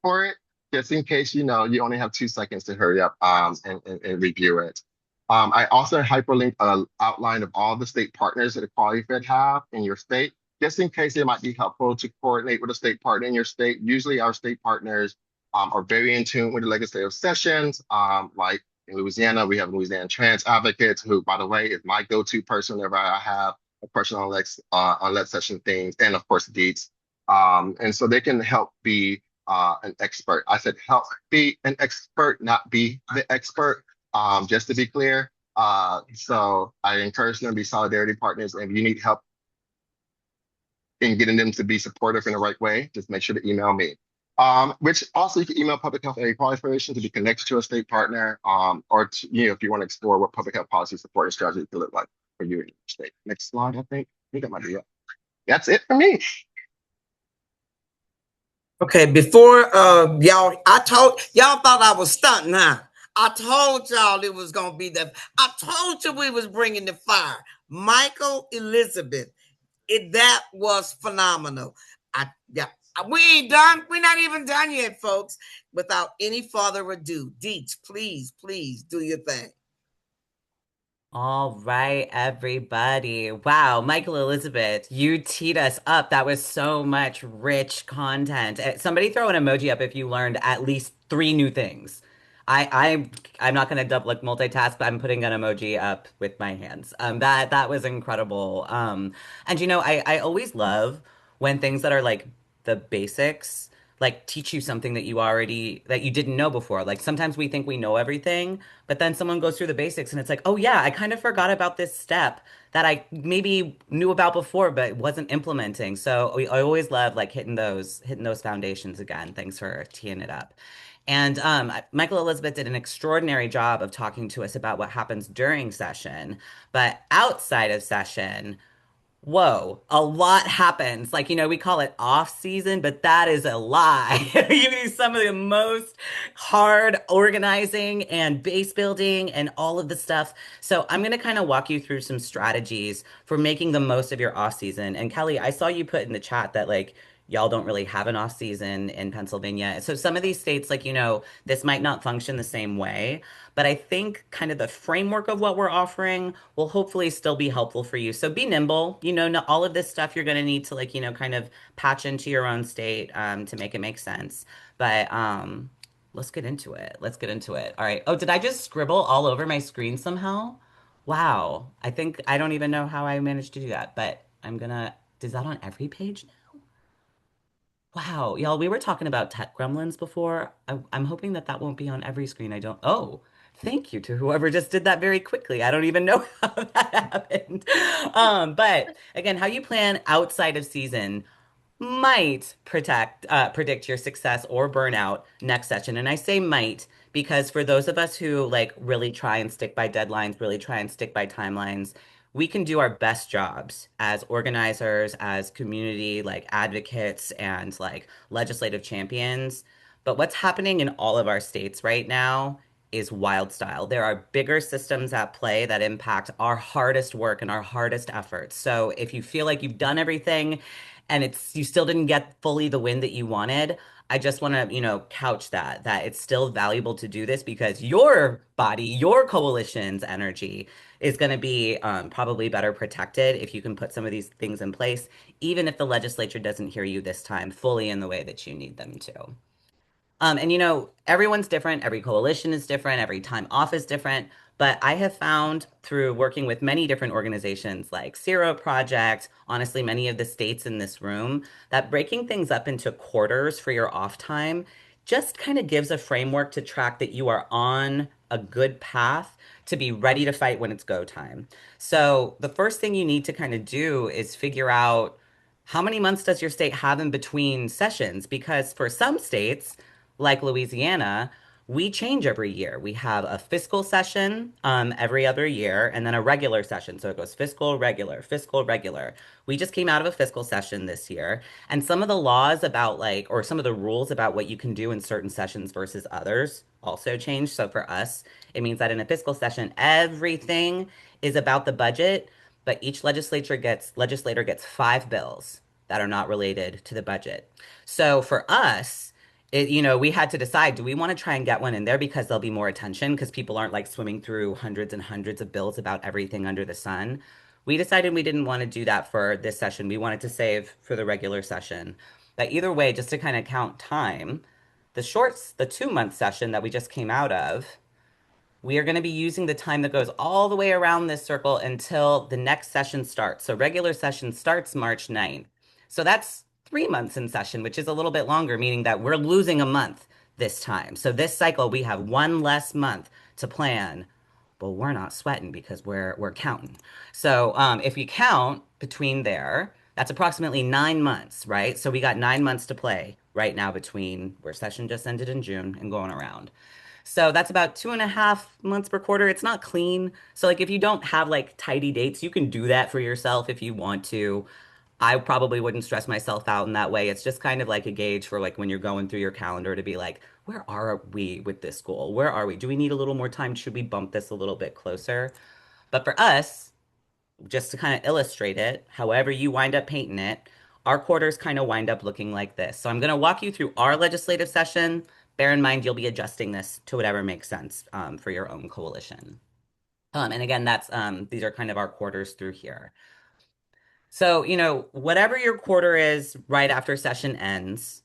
for it, just in case you only have 2 seconds to hurry up and review it. I also hyperlinked an outline of all the state partners that the Quality Fed have in your state, just in case it might be helpful to coordinate with a state partner in your state. Usually our state partners are very in tune with the legislative sessions. Like in Louisiana, we have Louisiana Trans Advocates, who, by the way, is my go-to person whenever I have a question on lead session things, and of course, Dietz. And so they can help be an expert. I said help be an expert, not be the expert, just to be clear. So I encourage them to be solidarity partners. And if you need help in getting them to be supportive in the right way, just make sure to email me. Which also you can email Public Health and Equality Federation to be connected to a state partner, or if you want to explore what public health policy support and strategy could look like for you in your state. Next slide, I think. I think that might be it. That's it for me. Okay, before y'all, y'all thought I was stunting, huh? I told y'all it was gonna be I told you we was bringing the fire. Michael Elizabeth, that was phenomenal. Yeah, we ain't done. We're not even done yet, folks. Without any further ado, Dietz, please do your thing. All right, everybody. Wow, Michael Elizabeth, you teed us up. That was so much rich content. Somebody throw an emoji up if you learned at least three new things. I'm not gonna double like multitask, but I'm putting an emoji up with my hands. That was incredible. And I always love when things that are like the basics like teach you something that you didn't know before. Like sometimes we think we know everything, but then someone goes through the basics and it's like, oh yeah, I kind of forgot about this step that I maybe knew about before but wasn't implementing. So I always love like hitting those foundations again. Thanks for teeing it up. And Michael Elizabeth did an extraordinary job of talking to us about what happens during session, but outside of session, whoa, a lot happens. Like, we call it off season, but that is a lie. You do some of the most hard organizing and base building and all of the stuff. So I'm going to kind of walk you through some strategies for making the most of your off season. And Kelly, I saw you put in the chat that like y'all don't really have an off season in Pennsylvania. So some of these states, like, this might not function the same way. But I think kind of the framework of what we're offering will hopefully still be helpful for you. So be nimble. Not all of this stuff you're going to need to like, kind of patch into your own state to make it make sense. But let's get into it. Let's get into it. All right. Oh, did I just scribble all over my screen somehow? Wow. I don't even know how I managed to do that, but is that on every page now? Wow, y'all, we were talking about tech gremlins before. I'm hoping that won't be on every screen. I don't. Oh, thank you to whoever just did that very quickly. I don't even know how that happened. But again, how you plan outside of season might predict your success or burnout next session. And I say might because for those of us who like really try and stick by deadlines, really try and stick by timelines, we can do our best jobs as organizers, as community like advocates and like legislative champions. But what's happening in all of our states right now is wild style. There are bigger systems at play that impact our hardest work and our hardest efforts. So if you feel like you've done everything and you still didn't get fully the win that you wanted, I just want to, couch that it's still valuable to do this because your body, your coalition's energy is going to be probably better protected if you can put some of these things in place, even if the legislature doesn't hear you this time fully in the way that you need them to. And everyone's different, every coalition is different, every time off is different. But I have found through working with many different organizations like Zero Project, honestly, many of the states in this room, that breaking things up into quarters for your off time just kind of gives a framework to track that you are on a good path to be ready to fight when it's go time. So the first thing you need to kind of do is figure out how many months does your state have in between sessions? Because for some states, like Louisiana, we change every year. We have a fiscal session every other year and then a regular session. So it goes fiscal, regular, fiscal, regular. We just came out of a fiscal session this year. And some of the laws about like, or some of the rules about what you can do in certain sessions versus others also changed. So for us, it means that in a fiscal session, everything is about the budget, but each legislator gets 5 bills that are not related to the budget. So for us, we had to decide, do we want to try and get one in there because there'll be more attention because people aren't like swimming through hundreds and hundreds of bills about everything under the sun. We decided we didn't want to do that for this session. We wanted to save for the regular session. But either way, just to kind of count time, the 2 month session that we just came out of, we are going to be using the time that goes all the way around this circle until the next session starts. So regular session starts March 9th. So that's 3 months in session, which is a little bit longer, meaning that we're losing a month this time. So this cycle, we have one less month to plan. Well, we're not sweating because we're counting. So if you count between there, that's approximately 9 months, right? So we got 9 months to play right now between where session just ended in June and going around. So that's about 2.5 months per quarter. It's not clean. So like if you don't have like tidy dates, you can do that for yourself if you want to. I probably wouldn't stress myself out in that way. It's just kind of like a gauge for like when you're going through your calendar to be like, where are we with this goal? Where are we? Do we need a little more time? Should we bump this a little bit closer? But for us, just to kind of illustrate it, however you wind up painting it, our quarters kind of wind up looking like this. So I'm going to walk you through our legislative session. Bear in mind, you'll be adjusting this to whatever makes sense for your own coalition. And again, these are kind of our quarters through here. So, whatever your quarter is right after session ends,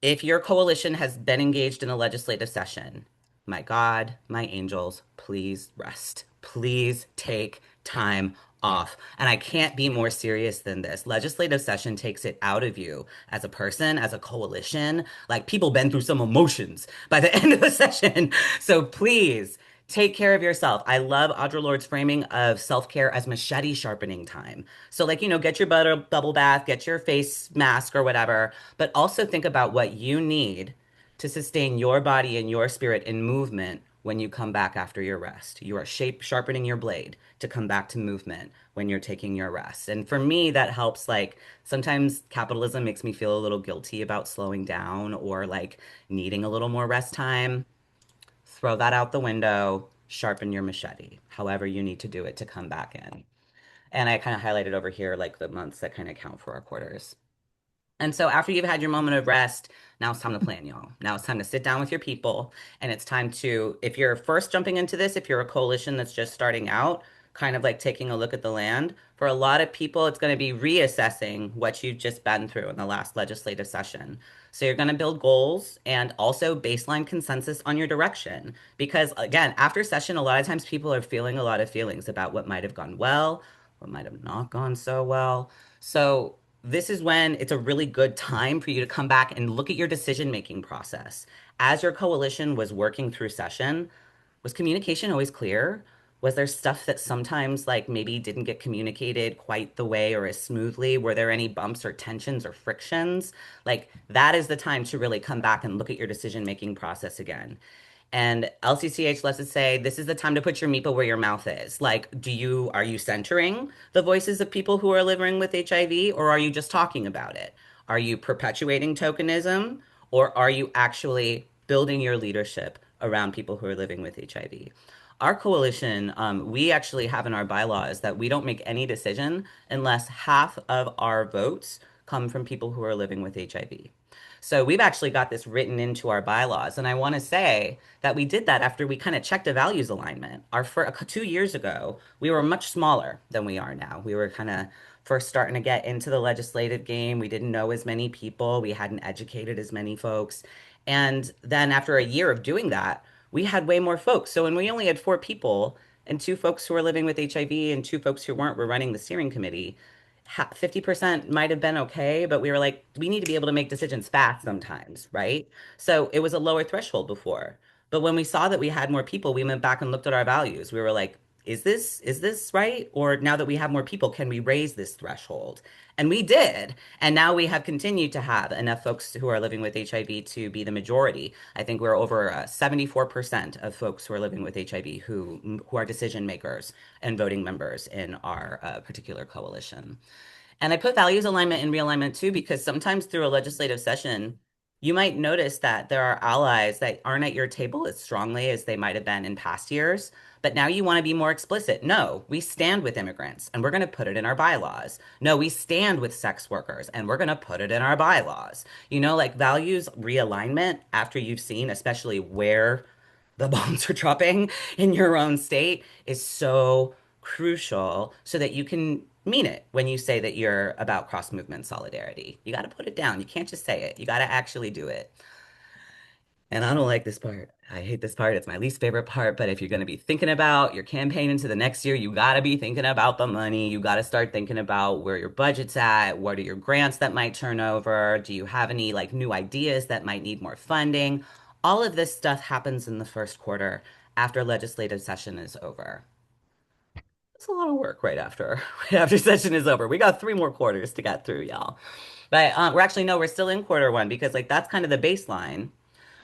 if your coalition has been engaged in a legislative session, my God, my angels, please rest. Please take time off. And I can't be more serious than this. Legislative session takes it out of you as a person, as a coalition. Like people been through some emotions by the end of the session. So please take care of yourself. I love Audre Lorde's framing of self-care as machete sharpening time. So like, get your bubble bath, get your face mask or whatever, but also think about what you need to sustain your body and your spirit in movement when you come back after your rest. You are sharpening your blade to come back to movement when you're taking your rest. And for me, that helps. Like sometimes capitalism makes me feel a little guilty about slowing down or like needing a little more rest time. Throw that out the window, sharpen your machete, however you need to do it to come back in. And I kind of highlighted over here like the months that kind of count for our quarters. And so after you've had your moment of rest, now it's time to plan, y'all. Now it's time to sit down with your people. And it's time to, if you're first jumping into this, if you're a coalition that's just starting out, kind of like taking a look at the land, for a lot of people, it's going to be reassessing what you've just been through in the last legislative session. So you're going to build goals and also baseline consensus on your direction. Because again, after session, a lot of times people are feeling a lot of feelings about what might have gone well, what might have not gone so well. So this is when it's a really good time for you to come back and look at your decision-making process. As your coalition was working through session, was communication always clear? Was there stuff that sometimes like maybe didn't get communicated quite the way or as smoothly? Were there any bumps or tensions or frictions? Like that is the time to really come back and look at your decision-making process again. And LCCH lets us say this is the time to put your meeple where your mouth is. Like, are you centering the voices of people who are living with HIV, or are you just talking about it? Are you perpetuating tokenism, or are you actually building your leadership around people who are living with HIV? Our coalition, we actually have in our bylaws that we don't make any decision unless half of our votes come from people who are living with HIV. So we've actually got this written into our bylaws. And I want to say that we did that after we kind of checked a values alignment. 2 years ago, we were much smaller than we are now. We were kind of first starting to get into the legislative game. We didn't know as many people. We hadn't educated as many folks. And then after a year of doing that, we had way more folks. So when we only had 4 people and 2 folks who were living with HIV and 2 folks who weren't were running the steering committee, 50% might have been okay, but we were like, we need to be able to make decisions fast sometimes, right? So it was a lower threshold before. But when we saw that we had more people, we went back and looked at our values. We were like, is this right? Or now that we have more people, can we raise this threshold? And we did. And now we have continued to have enough folks who are living with HIV to be the majority. I think we're over 74% of folks who are living with HIV who are decision makers and voting members in our particular coalition. And I put values alignment and realignment too, because sometimes through a legislative session, you might notice that there are allies that aren't at your table as strongly as they might have been in past years. But now you want to be more explicit. No, we stand with immigrants and we're going to put it in our bylaws. No, we stand with sex workers and we're going to put it in our bylaws. Like values realignment after you've seen, especially where the bombs are dropping in your own state is so crucial so that you can mean it when you say that you're about cross movement solidarity. You got to put it down. You can't just say it. You got to actually do it. And I don't like this part. I hate this part. It's my least favorite part. But if you're going to be thinking about your campaign into the next year, you got to be thinking about the money. You got to start thinking about where your budget's at. What are your grants that might turn over? Do you have any like new ideas that might need more funding? All of this stuff happens in the first quarter after legislative session is over. It's a lot of work right after right after session is over. We got 3 more quarters to get through, y'all. But we're actually no, we're still in quarter one because like that's kind of the baseline.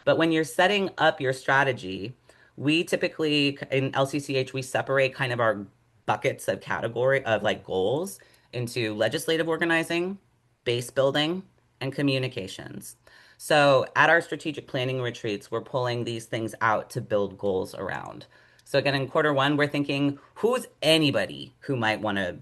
But when you're setting up your strategy, we typically in LCCH we separate kind of our buckets of category of like goals into legislative organizing, base building, and communications. So at our strategic planning retreats, we're pulling these things out to build goals around. So again, in quarter one, we're thinking who's anybody who might want to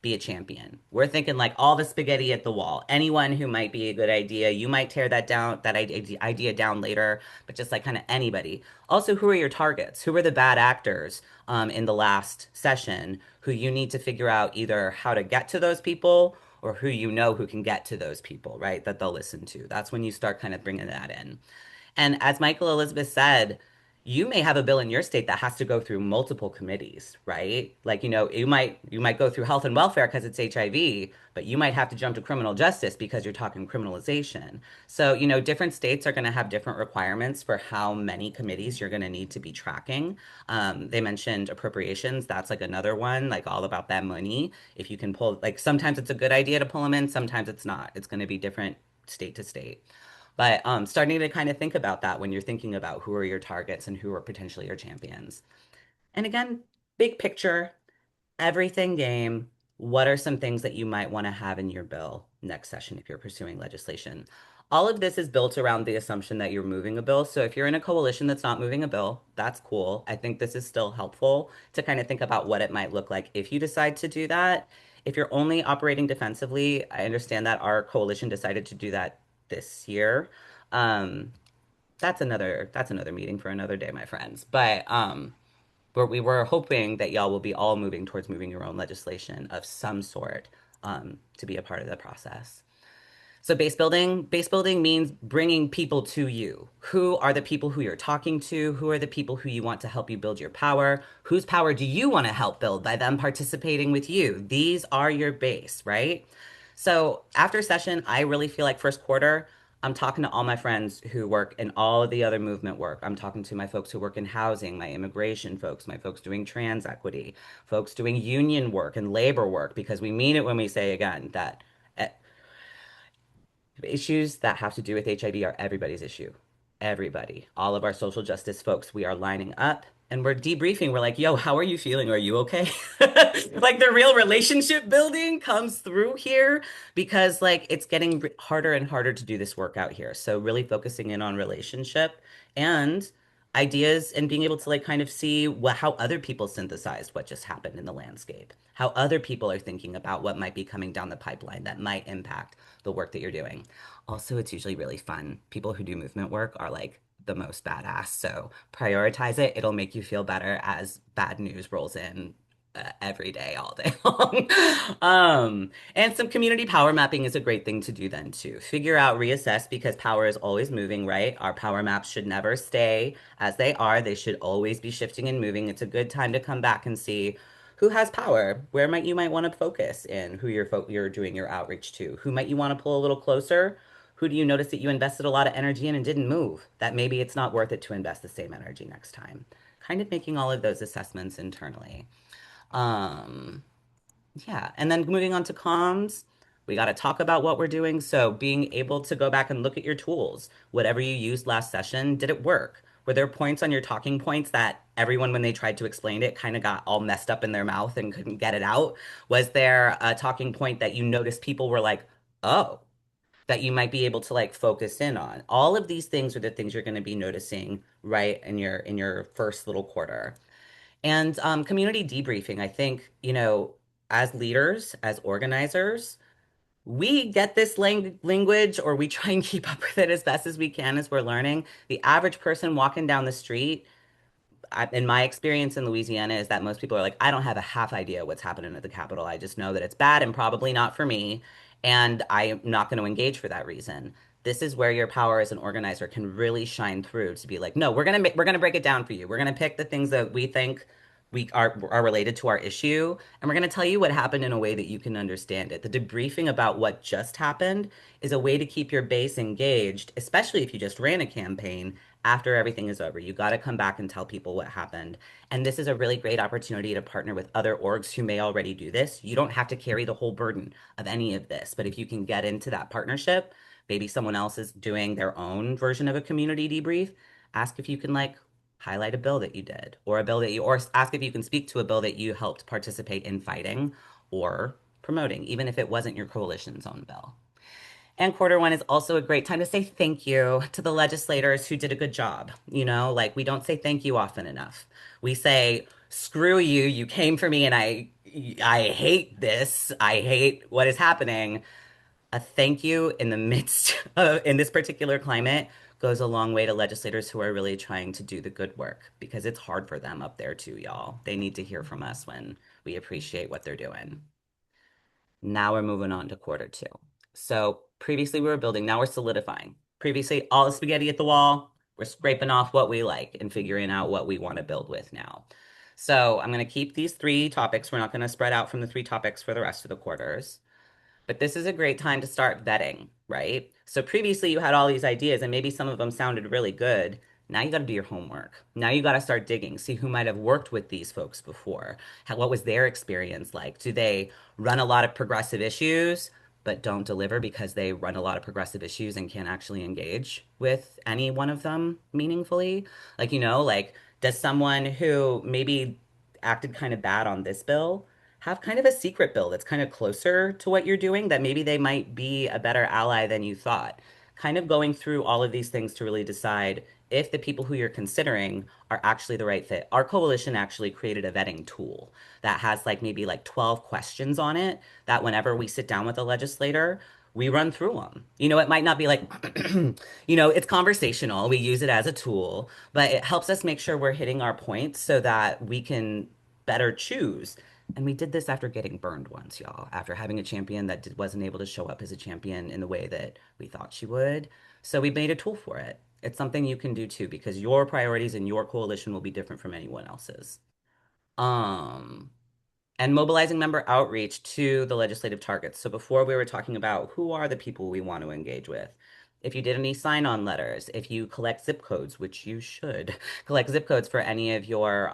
be a champion. We're thinking like all the spaghetti at the wall. Anyone who might be a good idea. You might tear that idea down later, but just like kind of anybody. Also, who are your targets? Who are the bad actors in the last session who you need to figure out either how to get to those people or who who can get to those people, right? That they'll listen to. That's when you start kind of bringing that in. And as Michael Elizabeth said, you may have a bill in your state that has to go through multiple committees, right? Like, you might go through health and welfare because it's HIV, but you might have to jump to criminal justice because you're talking criminalization. So, different states are going to have different requirements for how many committees you're going to need to be tracking. They mentioned appropriations. That's like another one, like all about that money. If you can pull, like sometimes it's a good idea to pull them in, sometimes it's not. It's going to be different state to state. But starting to kind of think about that when you're thinking about who are your targets and who are potentially your champions. And again, big picture, everything game. What are some things that you might want to have in your bill next session if you're pursuing legislation? All of this is built around the assumption that you're moving a bill. So if you're in a coalition that's not moving a bill, that's cool. I think this is still helpful to kind of think about what it might look like if you decide to do that. If you're only operating defensively, I understand that our coalition decided to do that this year. Um, that's another meeting for another day, my friends. But we were hoping that y'all will be all moving towards moving your own legislation of some sort to be a part of the process. So base building means bringing people to you. Who are the people who you're talking to? Who are the people who you want to help you build your power? Whose power do you want to help build by them participating with you? These are your base, right? So after session, I really feel like first quarter, I'm talking to all my friends who work in all of the other movement work. I'm talking to my folks who work in housing, my immigration folks, my folks doing trans equity, folks doing union work and labor work, because we mean it when we say again that issues that have to do with HIV are everybody's issue. Everybody, all of our social justice folks, we are lining up and we're debriefing. We're like, yo, how are you feeling? Are you okay? Like the real relationship building comes through here because like it's getting harder and harder to do this work out here. So really focusing in on relationship and ideas and being able to like kind of see how other people synthesized what just happened in the landscape, how other people are thinking about what might be coming down the pipeline that might impact the work that you're doing. Also, it's usually really fun. People who do movement work are like the most badass. So prioritize it. It'll make you feel better as bad news rolls in every day, all day long. And some community power mapping is a great thing to do then too. Figure out, reassess because power is always moving, right? Our power maps should never stay as they are. They should always be shifting and moving. It's a good time to come back and see who has power? Where might you might want to focus in who you're doing your outreach to? Who might you want to pull a little closer? Who do you notice that you invested a lot of energy in and didn't move? That maybe it's not worth it to invest the same energy next time. Kind of making all of those assessments internally. Um, yeah, and then moving on to comms, we got to talk about what we're doing. So being able to go back and look at your tools, whatever you used last session, did it work? Were there points on your talking points that everyone, when they tried to explain it, kind of got all messed up in their mouth and couldn't get it out? Was there a talking point that you noticed people were like, oh, that you might be able to like focus in on? All of these things are the things you're going to be noticing right in your first little quarter. And community debriefing, I think, as leaders, as organizers, we get this language or we try and keep up with it as best as we can as we're learning. The average person walking down the street in my experience in Louisiana is that most people are like, I don't have a half idea what's happening at the Capitol. I just know that it's bad and probably not for me, and I am not going to engage for that reason. This is where your power as an organizer can really shine through to be like, no, we're gonna break it down for you. We're gonna pick the things that we think we are related to our issue, and we're gonna tell you what happened in a way that you can understand it. The debriefing about what just happened is a way to keep your base engaged, especially if you just ran a campaign after everything is over. You got to come back and tell people what happened. And this is a really great opportunity to partner with other orgs who may already do this. You don't have to carry the whole burden of any of this, but if you can get into that partnership, maybe someone else is doing their own version of a community debrief, ask if you can like highlight a bill that you did or a bill that you or ask if you can speak to a bill that you helped participate in fighting or promoting, even if it wasn't your coalition's own bill. And quarter one is also a great time to say thank you to the legislators who did a good job. Like we don't say thank you often enough. We say, screw you, you came for me and I hate this. I hate what is happening. A thank you in the midst of in this particular climate goes a long way to legislators who are really trying to do the good work because it's hard for them up there too, y'all. They need to hear from us when we appreciate what they're doing. Now we're moving on to quarter two. So previously we were building, now we're solidifying. Previously, all the spaghetti at the wall, we're scraping off what we like and figuring out what we want to build with now. So I'm going to keep these three topics. We're not going to spread out from the three topics for the rest of the quarters. But this is a great time to start vetting, right? So previously you had all these ideas and maybe some of them sounded really good. Now you got to do your homework. Now you got to start digging, see who might have worked with these folks before. What was their experience like? Do they run a lot of progressive issues, but don't deliver because they run a lot of progressive issues and can't actually engage with any one of them meaningfully? Like, does someone who maybe acted kind of bad on this bill have kind of a secret bill that's kind of closer to what you're doing, that maybe they might be a better ally than you thought? Kind of going through all of these things to really decide if the people who you're considering are actually the right fit. Our coalition actually created a vetting tool that has like maybe like 12 questions on it that whenever we sit down with a legislator, we run through them. It might not be like, it's conversational. We use it as a tool, but it helps us make sure we're hitting our points so that we can better choose. And we did this after getting burned once, y'all, after having a champion that wasn't able to show up as a champion in the way that we thought she would. So we made a tool for it. It's something you can do too, because your priorities and your coalition will be different from anyone else's. Um, and mobilizing member outreach to the legislative targets. So before we were talking about who are the people we want to engage with. If you did any sign-on letters, if you collect zip codes, which you should collect zip codes for any of your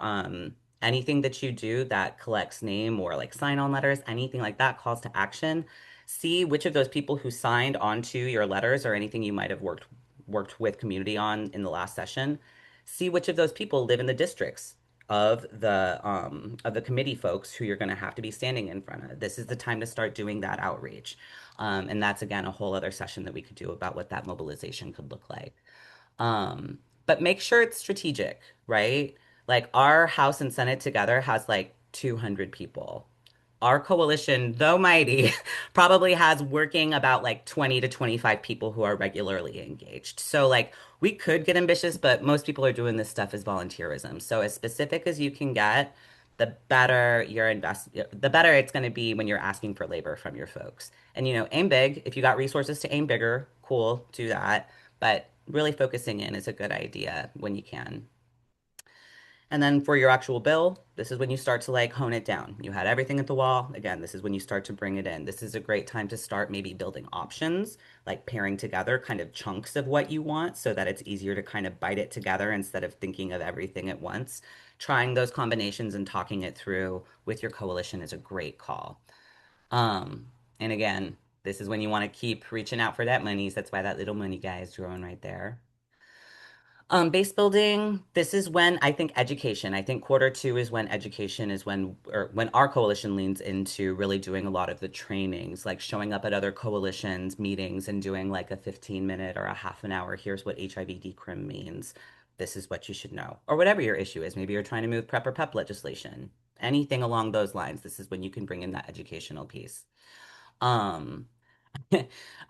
anything that you do that collects name or like sign-on letters, anything like that, calls to action, see which of those people who signed onto your letters or anything you might have worked with community on in the last session, see which of those people live in the districts of the committee folks who you're going to have to be standing in front of. This is the time to start doing that outreach. And that's again a whole other session that we could do about what that mobilization could look like. But make sure it's strategic, right? Like our House and Senate together has like 200 people. Our coalition, though mighty, probably has working about like 20 to 25 people who are regularly engaged. So like we could get ambitious, but most people are doing this stuff as volunteerism. So as specific as you can get, the better it's going to be when you're asking for labor from your folks. And aim big. If you got resources to aim bigger, cool, do that. But really focusing in is a good idea when you can. And then for your actual bill, this is when you start to like hone it down. You had everything at the wall. Again, this is when you start to bring it in. This is a great time to start maybe building options, like pairing together kind of chunks of what you want so that it's easier to kind of bite it together instead of thinking of everything at once. Trying those combinations and talking it through with your coalition is a great call. Um, and again, this is when you want to keep reaching out for that monies. That's why that little money guy is drawing right there. Base building, this is when I think education, I think quarter two is when education is when, or when our coalition leans into really doing a lot of the trainings, like showing up at other coalitions meetings and doing like a 15-minute or a half an hour. Here's what HIV decrim means. This is what you should know, or whatever your issue is. Maybe you're trying to move PrEP or PEP legislation, anything along those lines. This is when you can bring in that educational piece. Um,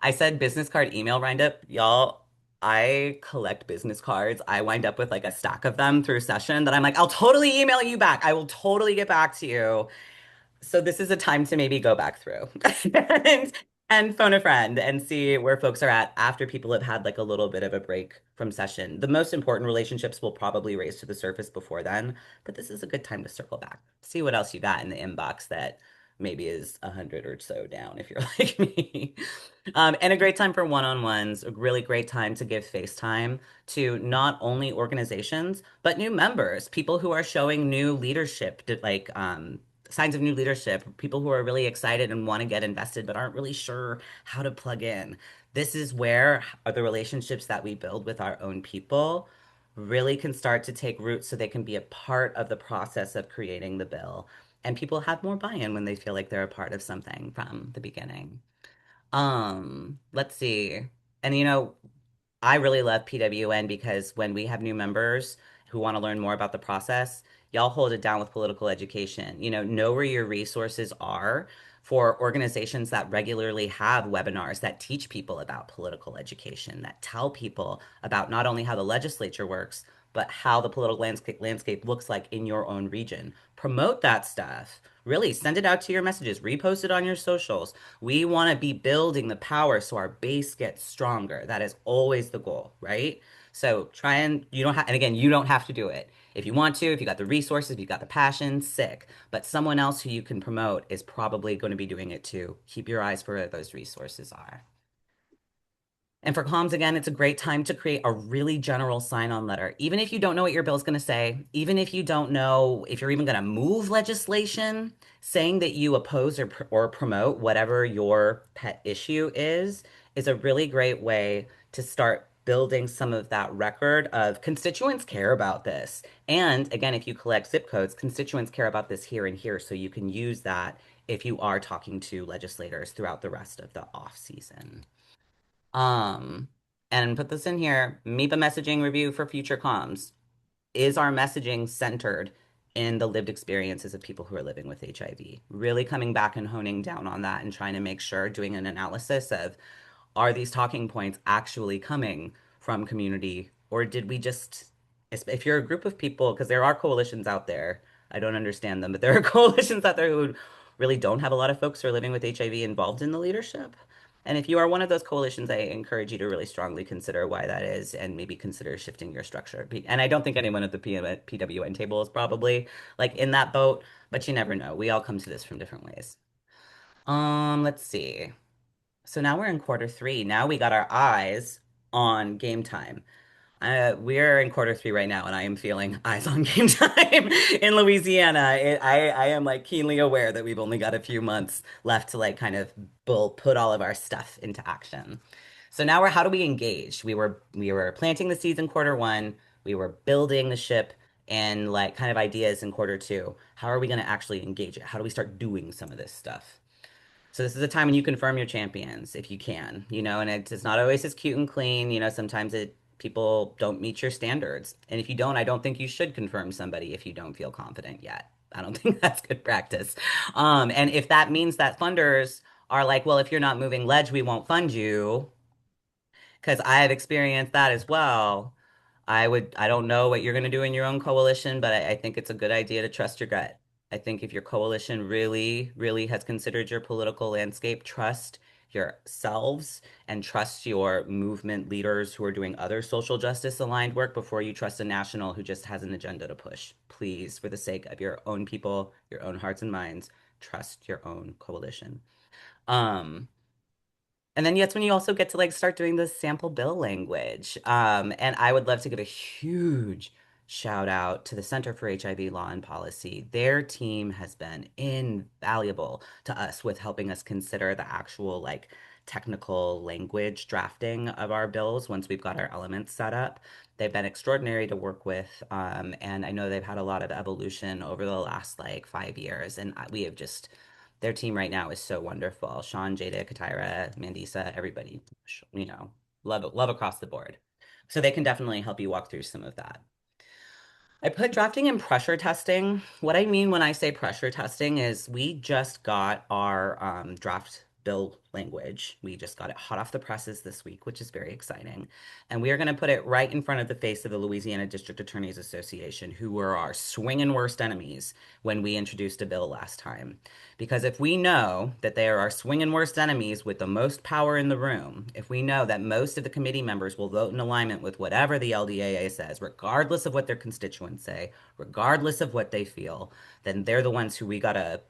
I said business card email roundup. Y'all, I collect business cards. I wind up with like a stack of them through session that I'm like, I'll totally email you back. I will totally get back to you. So this is a time to maybe go back through and, and phone a friend and see where folks are at after people have had like a little bit of a break from session. The most important relationships will probably raise to the surface before then, but this is a good time to circle back. See what else you got in the inbox that maybe is 100 or so down if you're like me. And a great time for one-on-ones, a really great time to give face time to not only organizations, but new members, people who are showing new leadership, like signs of new leadership, people who are really excited and want to get invested but aren't really sure how to plug in. This is where the relationships that we build with our own people really can start to take root so they can be a part of the process of creating the bill. And people have more buy-in when they feel like they're a part of something from the beginning. Let's see. And I really love PWN because when we have new members who want to learn more about the process, y'all hold it down with political education. Know where your resources are for organizations that regularly have webinars that teach people about political education, that tell people about not only how the legislature works, but how the political landscape looks like in your own region. Promote that stuff. Really send it out to your messages, repost it on your socials. We want to be building the power so our base gets stronger. That is always the goal, right? So try and you don't have, and again, you don't have to do it. If you want to, if you got the resources, if you got the passion, sick. But someone else who you can promote is probably going to be doing it too. Keep your eyes for where those resources are. And for comms, again, it's a great time to create a really general sign-on letter. Even if you don't know what your bill is going to say, even if you don't know if you're even going to move legislation, saying that you oppose or promote whatever your pet issue is a really great way to start building some of that record of constituents care about this. And again, if you collect zip codes, constituents care about this here and here. So you can use that if you are talking to legislators throughout the rest of the off season. Um, and put this in here, MEPA messaging review for future comms. Is our messaging centered in the lived experiences of people who are living with HIV? Really coming back and honing down on that and trying to make sure, doing an analysis of, are these talking points actually coming from community, or did we just, if you're a group of people, because there are coalitions out there, I don't understand them, but there are coalitions out there who really don't have a lot of folks who are living with HIV involved in the leadership. And if you are one of those coalitions, I encourage you to really strongly consider why that is and maybe consider shifting your structure. And I don't think anyone at the PWN table is probably like in that boat, but you never know. We all come to this from different ways. Let's see. So now we're in quarter three. Now we got our eyes on game time. We're in quarter three right now, and I am feeling eyes on game time in Louisiana. I am like keenly aware that we've only got a few months left to like kind of put all of our stuff into action. So now how do we engage? We were planting the seeds in quarter one. We were building the ship and like kind of ideas in quarter two. How are we going to actually engage it? How do we start doing some of this stuff? So this is a time when you confirm your champions if you can, and it's not always as cute and clean. Sometimes people don't meet your standards. And if you don't, I don't think you should confirm somebody if you don't feel confident yet. I don't think that's good practice. And if that means that funders are like, well, if you're not moving ledge, we won't fund you, because I have experienced that as well. I don't know what you're going to do in your own coalition, but I think it's a good idea to trust your gut. I think if your coalition really, really has considered your political landscape, trust yourselves and trust your movement leaders who are doing other social justice aligned work before you trust a national who just has an agenda to push. Please, for the sake of your own people, your own hearts and minds, trust your own coalition. Um, and then that's when you also get to like start doing the sample bill language. And I would love to give a huge shout out to the Center for HIV Law and Policy. Their team has been invaluable to us with helping us consider the actual like technical language drafting of our bills once we've got our elements set up. They've been extraordinary to work with. And I know they've had a lot of evolution over the last like 5 years. And we have just their team right now is so wonderful. Sean, Jada, Katira, Mandisa, everybody, love across the board. So they can definitely help you walk through some of that. I put drafting and pressure testing. What I mean when I say pressure testing is we just got our draft bill language. We just got it hot off the presses this week, which is very exciting. And we are going to put it right in front of the face of the Louisiana District Attorneys Association, who were our swinging worst enemies when we introduced a bill last time. Because if we know that they are our swinging worst enemies with the most power in the room, if we know that most of the committee members will vote in alignment with whatever the LDAA says, regardless of what their constituents say, regardless of what they feel, then they're the ones who we gotta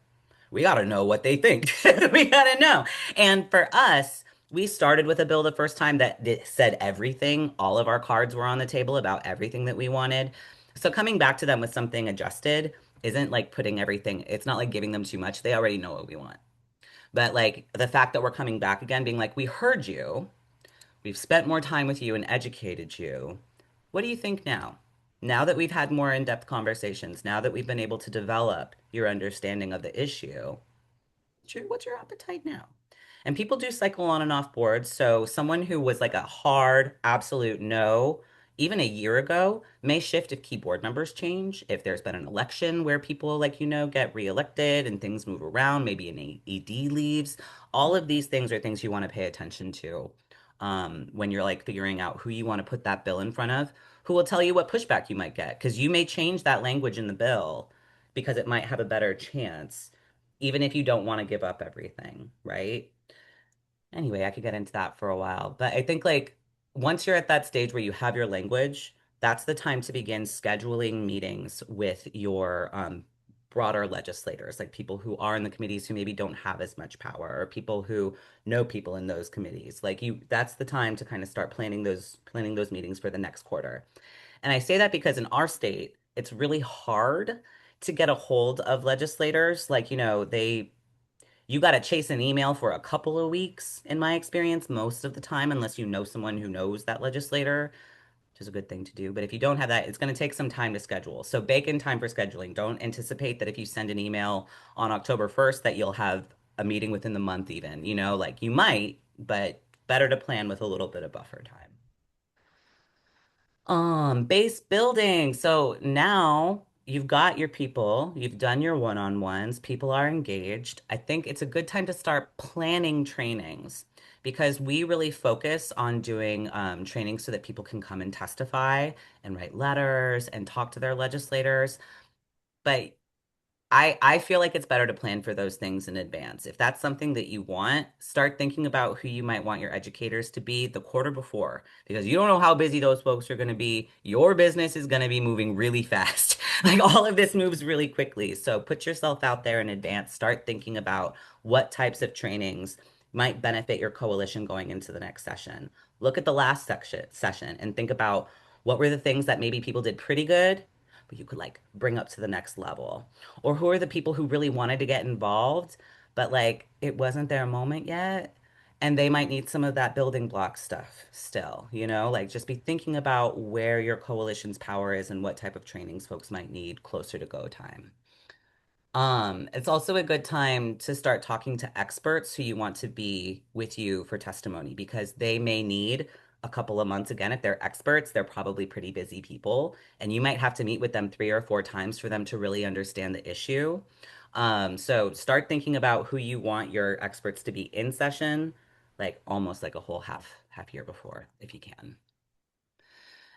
know what they think. We gotta know. And for us, we started with a bill the first time that said everything. All of our cards were on the table about everything that we wanted. So coming back to them with something adjusted isn't like putting everything, it's not like giving them too much. They already know what we want. But like the fact that we're coming back again, being like, we heard you, we've spent more time with you and educated you. What do you think now? Now that we've had more in depth conversations, now that we've been able to develop your understanding of the issue, what's your appetite now? And people do cycle on and off boards. So someone who was like a hard, absolute no, even a year ago, may shift if keyboard numbers change, if there's been an election where people, like, get reelected and things move around, maybe an ED leaves. All of these things are things you want to pay attention to when you're like figuring out who you want to put that bill in front of, who will tell you what pushback you might get, because you may change that language in the bill because it might have a better chance even if you don't want to give up everything, right? Anyway, I could get into that for a while, but I think like once you're at that stage where you have your language, that's the time to begin scheduling meetings with your broader legislators, like people who are in the committees who maybe don't have as much power, or people who know people in those committees. Like that's the time to kind of start planning those meetings for the next quarter. And I say that because in our state, it's really hard to get a hold of legislators. Like, you got to chase an email for a couple of weeks, in my experience, most of the time, unless you know someone who knows that legislator, which is a good thing to do. But if you don't have that, it's going to take some time to schedule. So bake in time for scheduling. Don't anticipate that if you send an email on October 1st that you'll have a meeting within the month even, like you might, but better to plan with a little bit of buffer time. Base building. So now you've got your people, you've done your one-on-ones, people are engaged. I think it's a good time to start planning trainings because we really focus on doing trainings so that people can come and testify and write letters and talk to their legislators. But I feel like it's better to plan for those things in advance. If that's something that you want, start thinking about who you might want your educators to be the quarter before, because you don't know how busy those folks are going to be. Your business is going to be moving really fast. Like all of this moves really quickly. So put yourself out there in advance. Start thinking about what types of trainings might benefit your coalition going into the next session. Look at the last session and think about what were the things that maybe people did pretty good, but you could like bring up to the next level, or who are the people who really wanted to get involved, but like it wasn't their moment yet. And they might need some of that building block stuff still, like just be thinking about where your coalition's power is and what type of trainings folks might need closer to go time. It's also a good time to start talking to experts who you want to be with you for testimony because they may need a couple of months. Again, if they're experts, they're probably pretty busy people, and you might have to meet with them 3 or 4 times for them to really understand the issue. So start thinking about who you want your experts to be in session, like almost like a whole half year before, if you can.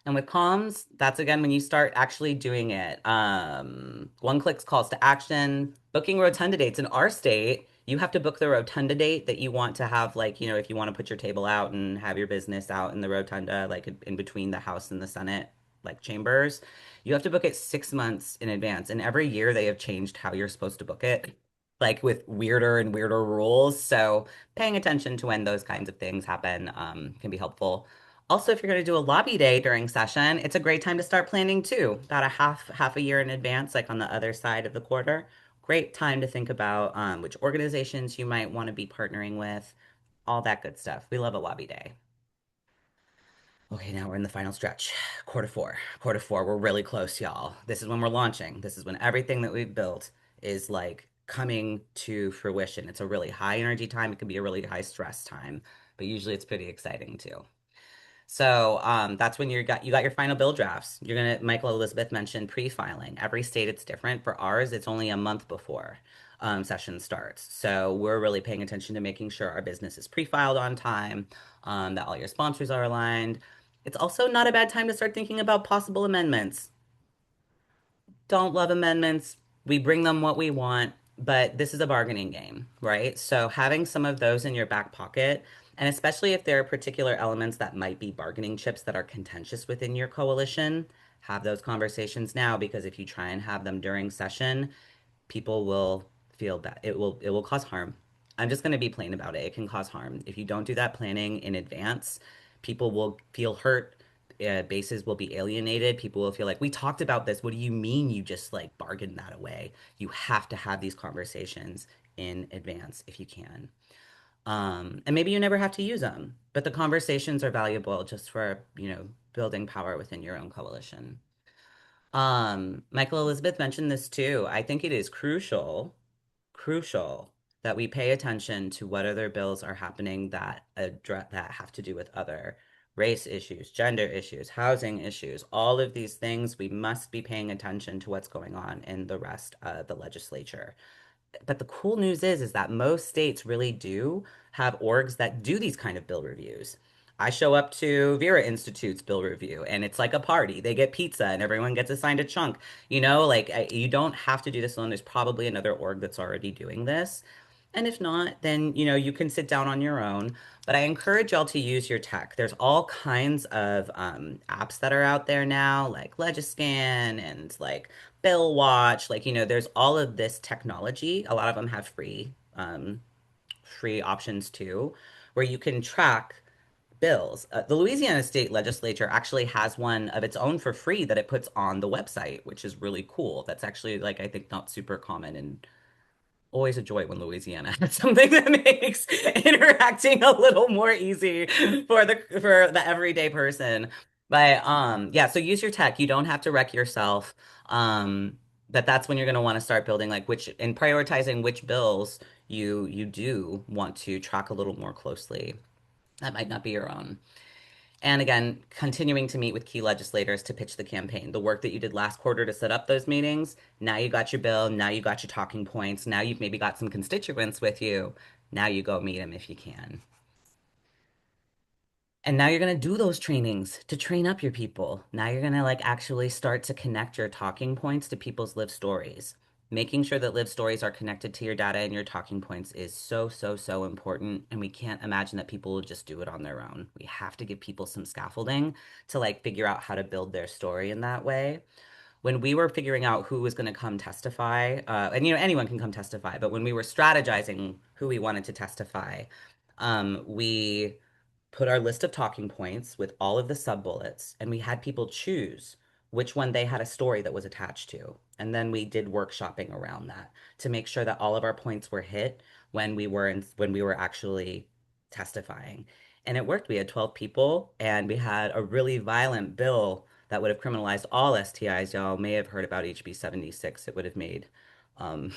And with comms, that's again when you start actually doing it. One clicks calls to action, booking rotunda dates in our state. You have to book the rotunda date that you want to have, like, if you want to put your table out and have your business out in the rotunda, like in between the House and the Senate, like chambers. You have to book it 6 months in advance. And every year they have changed how you're supposed to book it, like with weirder and weirder rules. So paying attention to when those kinds of things happen can be helpful. Also, if you're going to do a lobby day during session, it's a great time to start planning too. About a half a year in advance, like on the other side of the quarter. Great time to think about which organizations you might want to be partnering with, all that good stuff. We love a lobby day. Okay, now we're in the final stretch. Quarter four. Quarter four. We're really close, y'all. This is when we're launching. This is when everything that we've built is like coming to fruition. It's a really high energy time. It can be a really high stress time, but usually it's pretty exciting too. So that's when you got your final bill drafts. Michael Elizabeth mentioned pre-filing. Every state it's different. For ours, it's only a month before session starts. So we're really paying attention to making sure our business is pre-filed on time, that all your sponsors are aligned. It's also not a bad time to start thinking about possible amendments. Don't love amendments. We bring them what we want, but this is a bargaining game, right? So having some of those in your back pocket, and especially if there are particular elements that might be bargaining chips that are contentious within your coalition, have those conversations now because if you try and have them during session, people will feel bad. It will cause harm. I'm just going to be plain about it. It can cause harm. If you don't do that planning in advance, people will feel hurt. Bases will be alienated. People will feel like, we talked about this. What do you mean you just like bargained that away? You have to have these conversations in advance if you can. And maybe you never have to use them, but the conversations are valuable just for, building power within your own coalition. Michael Elizabeth mentioned this too. I think it is crucial that we pay attention to what other bills are happening that have to do with other race issues, gender issues, housing issues, all of these things. We must be paying attention to what's going on in the rest of the legislature. But the cool news is that most states really do have orgs that do these kind of bill reviews. I show up to Vera Institute's bill review and it's like a party. They get pizza and everyone gets assigned a chunk. Like you don't have to do this alone. There's probably another org that's already doing this. And if not, then you can sit down on your own. But I encourage y'all to use your tech. There's all kinds of apps that are out there now, like Legiscan and like Bill Watch. Like, there's all of this technology. A lot of them have free options too, where you can track bills. The Louisiana State Legislature actually has one of its own for free that it puts on the website, which is really cool. That's actually like I think not super common and always a joy when Louisiana has something that makes interacting a little more easy for the everyday person. But yeah, so use your tech. You don't have to wreck yourself. But that's when you're going to want to start building like which and prioritizing which bills you do want to track a little more closely. That might not be your own. And again, continuing to meet with key legislators to pitch the campaign. The work that you did last quarter to set up those meetings, now you got your bill, now you got your talking points, now you've maybe got some constituents with you. Now you go meet them if you can. And now you're going to do those trainings to train up your people. Now you're going to like actually start to connect your talking points to people's lived stories. Making sure that lived stories are connected to your data and your talking points is so, so, so important. And we can't imagine that people will just do it on their own. We have to give people some scaffolding to like figure out how to build their story in that way. When we were figuring out who was going to come testify, and anyone can come testify, but when we were strategizing who we wanted to testify, we put our list of talking points with all of the sub bullets, and we had people choose which one they had a story that was attached to. And then we did workshopping around that to make sure that all of our points were hit when we were actually testifying. And it worked. We had 12 people and we had a really violent bill that would have criminalized all STIs. Y'all may have heard about HB 76. It would have made um,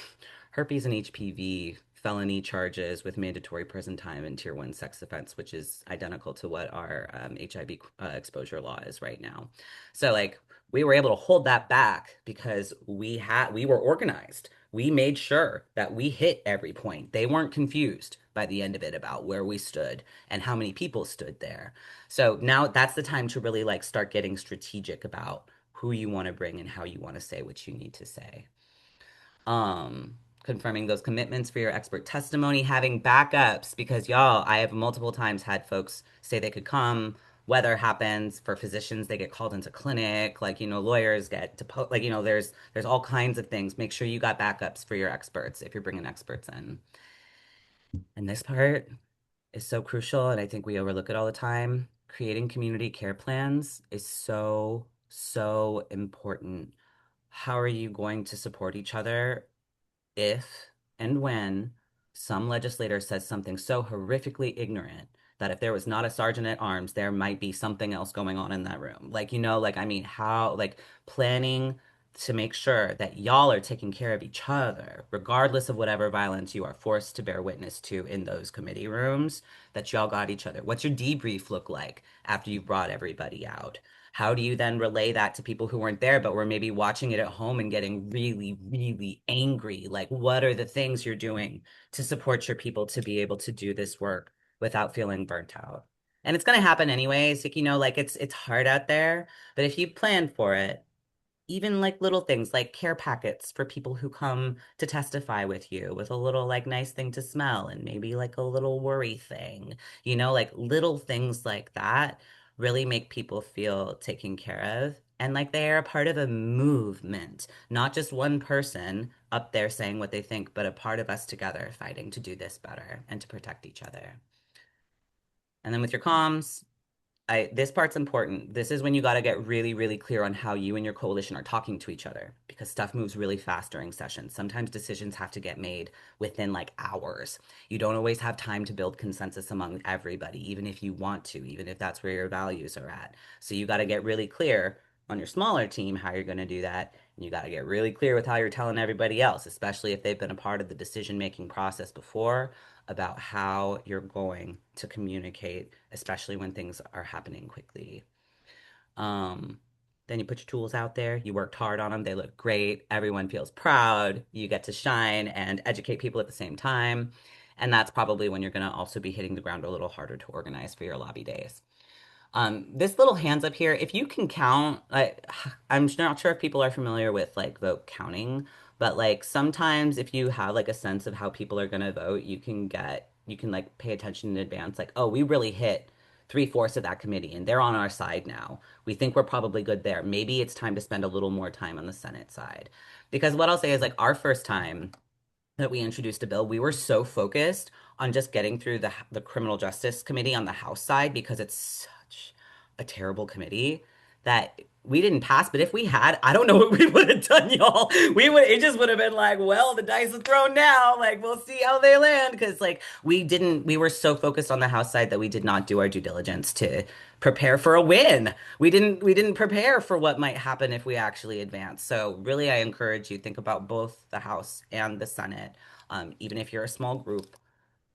herpes and HPV felony charges with mandatory prison time and tier one sex offense, which is identical to what our HIV exposure law is right now. So like we were able to hold that back because we were organized. We made sure that we hit every point. They weren't confused by the end of it about where we stood and how many people stood there. So now that's the time to really like start getting strategic about who you want to bring and how you want to say what you need to say. Um, confirming those commitments for your expert testimony, having backups, because y'all, I have multiple times had folks say they could come, weather happens. For physicians, they get called into clinic, like, lawyers get to like, there's all kinds of things. Make sure you got backups for your experts if you're bringing experts in. And this part is so crucial, and I think we overlook it all the time. Creating community care plans is so, so important. How are you going to support each other if and when some legislator says something so horrifically ignorant that if there was not a sergeant at arms, there might be something else going on in that room? Like, like, I mean, how, like, planning to make sure that y'all are taking care of each other, regardless of whatever violence you are forced to bear witness to in those committee rooms, that y'all got each other. What's your debrief look like after you've brought everybody out? How do you then relay that to people who weren't there, but were maybe watching it at home and getting really, really angry? Like, what are the things you're doing to support your people to be able to do this work without feeling burnt out? And it's going to happen anyways. Like, like it's hard out there, but if you plan for it, even like little things like care packets for people who come to testify with you, with a little like nice thing to smell and maybe like a little worry thing, like little things like that really make people feel taken care of. And like they are a part of a movement, not just one person up there saying what they think, but a part of us together fighting to do this better and to protect each other. And then with your comms, this part's important. This is when you got to get really, really clear on how you and your coalition are talking to each other, because stuff moves really fast during sessions. Sometimes decisions have to get made within like hours. You don't always have time to build consensus among everybody, even if you want to, even if that's where your values are at. So you got to get really clear on your smaller team how you're going to do that. And you got to get really clear with how you're telling everybody else, especially if they've been a part of the decision-making process before, about how you're going to communicate, especially when things are happening quickly. Um, then you put your tools out there, you worked hard on them, they look great, everyone feels proud, you get to shine and educate people at the same time. And that's probably when you're going to also be hitting the ground a little harder to organize for your lobby days. This little hands up here, if you can count, I'm not sure if people are familiar with like vote counting, but like sometimes if you have like a sense of how people are gonna vote, you can like pay attention in advance, like, oh, we really hit three-fourths of that committee and they're on our side now. We think we're probably good there. Maybe it's time to spend a little more time on the Senate side. Because what I'll say is like our first time that we introduced a bill, we were so focused on just getting through the criminal justice committee on the House side, because it's such a terrible committee, that we didn't pass. But if we had, I don't know what we would have done, y'all. It just would have been like, well, the dice are thrown now. Like, we'll see how they land. Because like we were so focused on the House side that we did not do our due diligence to prepare for a win. We didn't prepare for what might happen if we actually advance. So really, I encourage you, think about both the House and the Senate. Even if you're a small group,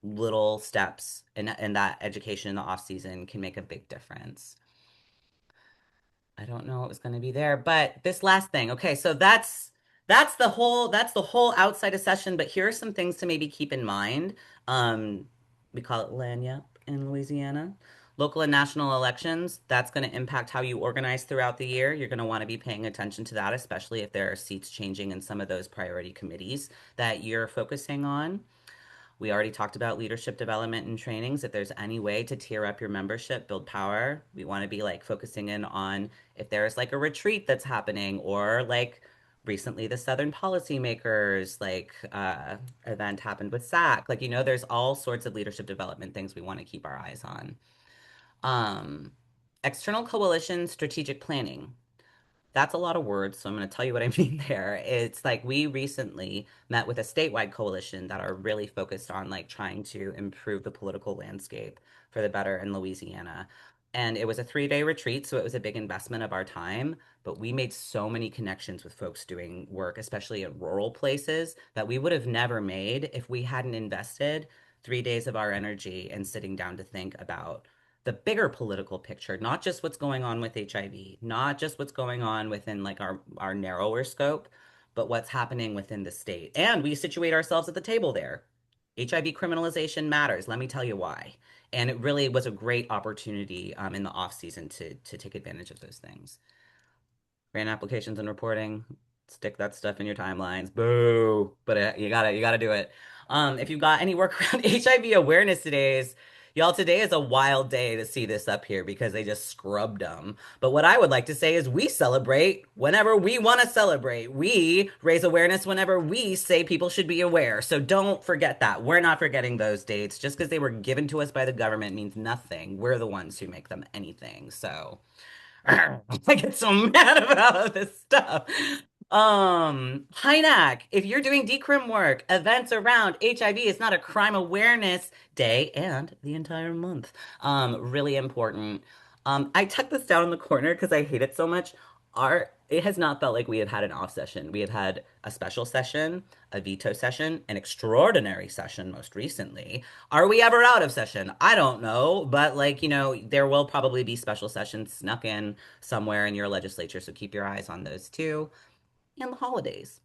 little steps in that education in the off season can make a big difference. I don't know what was going to be there, but this last thing. Okay, so that's the whole outside of session, but here are some things to maybe keep in mind. Um, we call it lagniappe in Louisiana. Local and national elections, that's going to impact how you organize throughout the year. You're going to want to be paying attention to that, especially if there are seats changing in some of those priority committees that you're focusing on. We already talked about leadership development and trainings. If there's any way to tier up your membership, build power, we want to be like focusing in on if there's like a retreat that's happening, or like recently the Southern Policymakers event happened with SAC. Like, there's all sorts of leadership development things we want to keep our eyes on. Um, External coalition strategic planning. That's a lot of words, so I'm going to tell you what I mean there. It's like we recently met with a statewide coalition that are really focused on like trying to improve the political landscape for the better in Louisiana. And it was a 3-day retreat, so it was a big investment of our time, but we made so many connections with folks doing work, especially in rural places, that we would have never made if we hadn't invested 3 days of our energy and sitting down to think about the bigger political picture, not just what's going on with HIV, not just what's going on within like our narrower scope, but what's happening within the state. And we situate ourselves at the table there. HIV criminalization matters. Let me tell you why. And it really was a great opportunity in the off season to take advantage of those things. Grant applications and reporting. Stick that stuff in your timelines. Boo. But you gotta do it. If you've got any work around HIV awareness today's, y'all, today is a wild day to see this up here because they just scrubbed them. But what I would like to say is we celebrate whenever we want to celebrate. We raise awareness whenever we say people should be aware. So don't forget that. We're not forgetting those dates. Just because they were given to us by the government means nothing. We're the ones who make them anything. So I get so mad about all this stuff. Hynak, if you're doing decrim work, events around HIV is not a crime awareness day and the entire month. Really important. I tucked this down in the corner because I hate it so much. It has not felt like we have had an off session. We have had a special session, a veto session, an extraordinary session most recently. Are we ever out of session? I don't know, but like, there will probably be special sessions snuck in somewhere in your legislature, so keep your eyes on those too. And the holidays,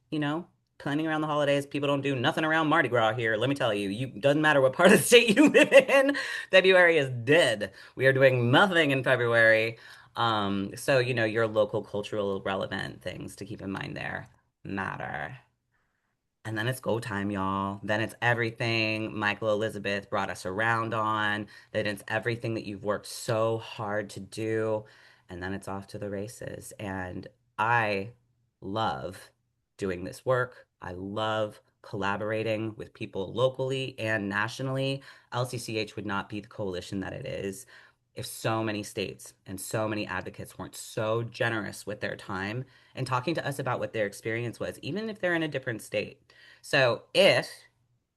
planning around the holidays. People don't do nothing around Mardi Gras here. Let me tell you, doesn't matter what part of the state you live in, February is dead. We are doing nothing in February. So your local cultural relevant things to keep in mind there matter. And then it's go time, y'all. Then it's everything Michael Elizabeth brought us around on. Then it's everything that you've worked so hard to do. And then it's off to the races. And I love doing this work. I love collaborating with people locally and nationally. LCCH would not be the coalition that it is if so many states and so many advocates weren't so generous with their time and talking to us about what their experience was, even if they're in a different state. So if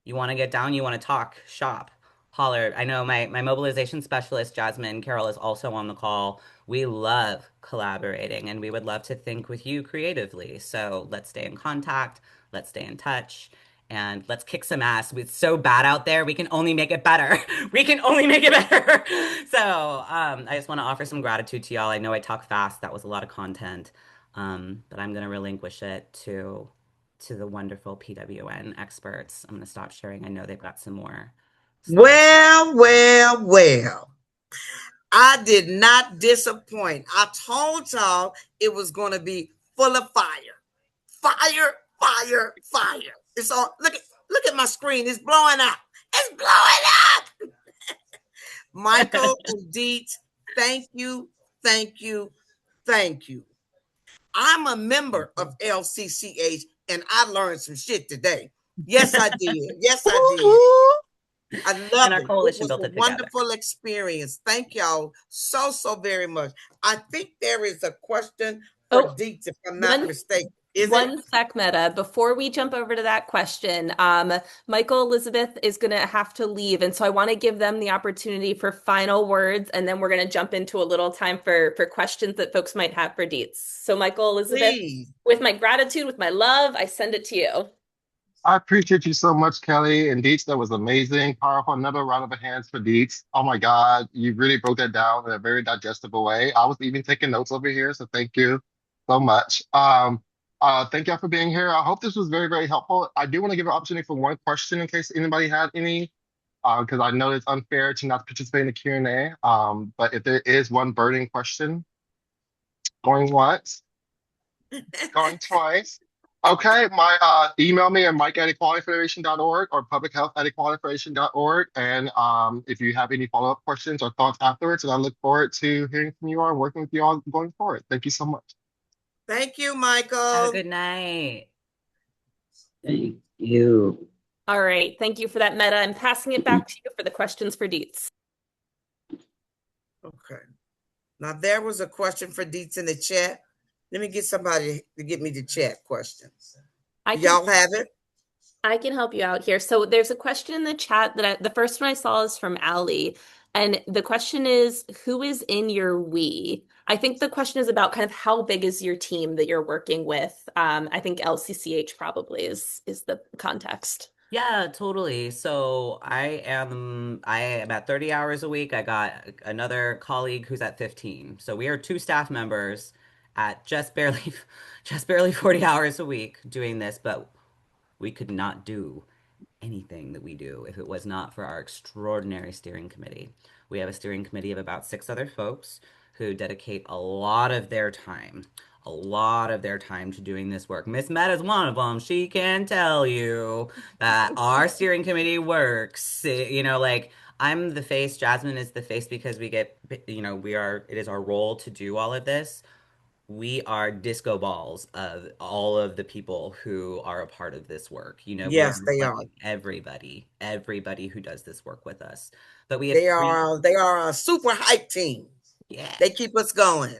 you want to get down, you want to talk shop, holler. I know my mobilization specialist, Jasmine Carroll, is also on the call. We love collaborating and we would love to think with you creatively. So let's stay in contact, let's stay in touch. And let's kick some ass. It's so bad out there. We can only make it better. We can only make it better. So I just want to offer some gratitude to y'all. I know I talk fast. That was a lot of content. But I'm going to relinquish it to the wonderful PWN experts. I'm going to stop sharing. I know they've got some more stuff. Well, well, well. I did not disappoint. I told y'all it was going to be full of fire. Fire, fire, fire. It's all look at my screen. It's blowing up. It's blowing up. Michael and Dietz, thank you, thank you, thank you. I'm a member of LCCH and I learned some shit today. Yes, I did. Yes, I did. I And loved our it. It coalition was built a it together. wonderful experience. Thank y'all so, so very much. I think there is a question for Oh, Dietz, if I'm not mistaken. Is it? one sec, Meta. Before we jump over to that question, Michael Elizabeth is going to have to leave, and so I want to give them the opportunity for final words, and then we're going to jump into a little time for questions that folks might have for Dietz. So, Michael Elizabeth, Please. with my gratitude, with my love, I send it to you. I appreciate you so much, Kelly and Deets. That was amazing, powerful. Another round of hands for Deets. Oh my God, you really broke that down in a very digestible way. I was even taking notes over here, so thank you so much. Thank y'all for being here. I hope this was very, very helpful. I do want to give an opportunity for one question in case anybody had any, because I know it's unfair to not participate in the Q&A. But if there is one burning question, going once, going twice. Okay, my email me at mike@equalityfederation.org or publichealth@equalityfederation.org. And if you have any follow-up questions or thoughts afterwards, and I look forward to hearing from you all and working with you all going forward. Thank you so much. Thank you, Have a Michael. good night. Thank you. All right. Thank you for that, Meta. I'm passing it back to you for the questions for Dietz. Okay. Now there was a question for Dietz in the chat. Let me get somebody to get me the chat questions. Y'all have it? I can help you out here. So there's a question in the chat that the first one I saw is from Allie. And the question is, who is in your we? I think the question is about kind of how big is your team that you're working with? I think LCCH probably is the context. Yeah, totally. So I am at 30 hours a week. I got another colleague who's at 15. So we are two staff members at just barely just barely 40 hours a week doing this, but we could not do anything that we do if it was not for our extraordinary steering committee. We have a steering committee of about 6 other folks who dedicate a lot of their time, a lot of their time to doing this work. Miss Meta's one of them. She can tell you that our steering committee works. Like I'm the face, Jasmine is the face because we get, it is our role to do all of this. We are disco balls of all of the people who are a part of this work. We are Yes, they are. reflecting everybody who does this work with us. But we have They three, are they are a super hype team. yeah. They keep us going.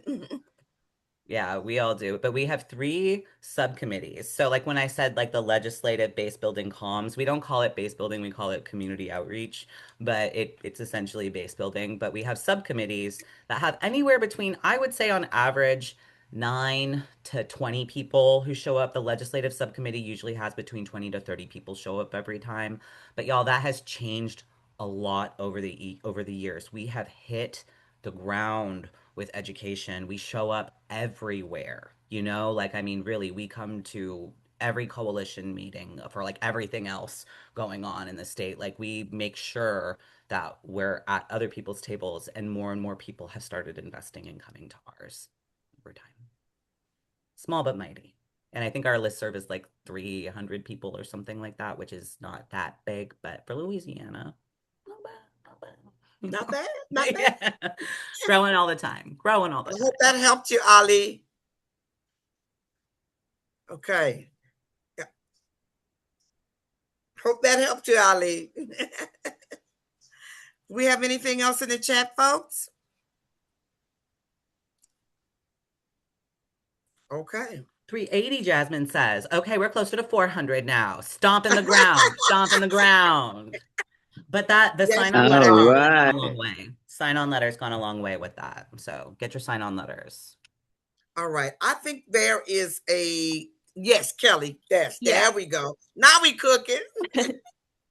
Yeah, we all do. But we have three subcommittees. So, like when I said, like the legislative base building comms, we don't call it base building, we call it community outreach, but it's essentially base building. But we have subcommittees that have anywhere between, I would say on average, 9 to 20 people who show up. The legislative subcommittee usually has between 20 to 30 people show up every time. But y'all, that has changed a lot over the years. We have hit the ground with education. We show up everywhere, like, I mean, really, we come to every coalition meeting for like everything else going on in the state. Like, we make sure that we're at other people's tables, and more people have started investing and coming to ours over time. Small but mighty. And I think our listserv is like 300 people or something like that, which is not that big, but for Louisiana, not bad, not bad. Not bad, not bad. Yeah. Growing all the time. Growing all the I time. hope that helped you, Ali. Okay. Yeah. Hope that helped you, Ali. Do we have anything else in the chat, folks? Okay. 380, Jasmine says. Okay, we're closer to 400 now. Stomp in the ground. Stomp in the ground. But the Yes, sign-on we letters All are. has really gone a right. long way. Sign-on letters gone a long way with that. So get your sign-on letters. All right. I think there is a yes, Kelly. Yes, Yeah. there we go. Now we cooking.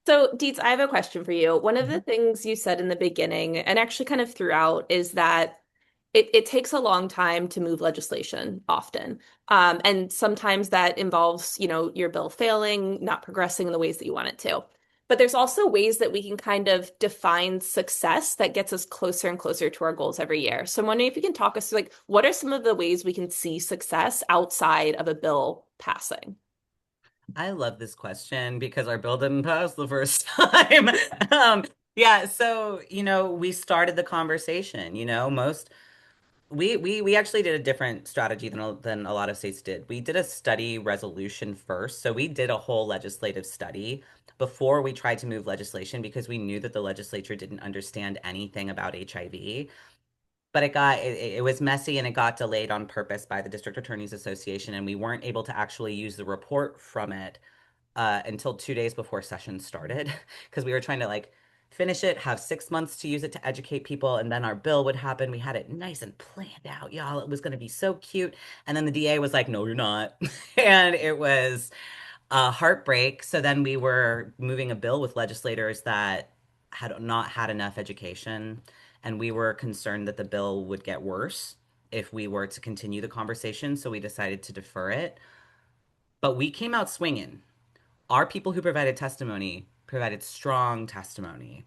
So, Dietz, I have a question for you. One of the Mhm. things you said in the beginning, and actually kind of throughout, is that it takes a long time to move legislation often. And sometimes that involves, your bill failing, not progressing in the ways that you want it to. But there's also ways that we can kind of define success that gets us closer and closer to our goals every year. So I'm wondering if you can talk us through, like, what are some of the ways we can see success outside of a bill passing? I love this question because our bill didn't pass the first time. Yeah, so, we started the conversation, most we actually did a different strategy than a lot of states did. We did a study resolution first. So we did a whole legislative study before we tried to move legislation because we knew that the legislature didn't understand anything about HIV. But it was messy and it got delayed on purpose by the District Attorneys Association, and we weren't able to actually use the report from it until 2 days before session started because we were trying to like finish it, have 6 months to use it to educate people, and then our bill would happen. We had it nice and planned out, y'all. It was going to be so cute. And then the DA was like, no, you're not. And it was a heartbreak. So then we were moving a bill with legislators that had not had enough education. And we were concerned that the bill would get worse if we were to continue the conversation. So we decided to defer it. But we came out swinging. Our people who provided testimony provided strong testimony,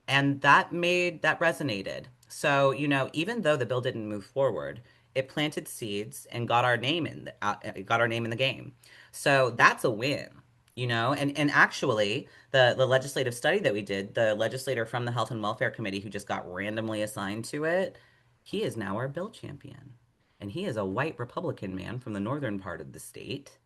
and that resonated. So, even though the bill didn't move forward, it planted seeds and got our name got our name in the game. So that's a win, and actually the legislative study that we did, the legislator from the Health and Welfare Committee who just got randomly assigned to it, he is now our bill champion. And he is a white Republican man from the northern part of the state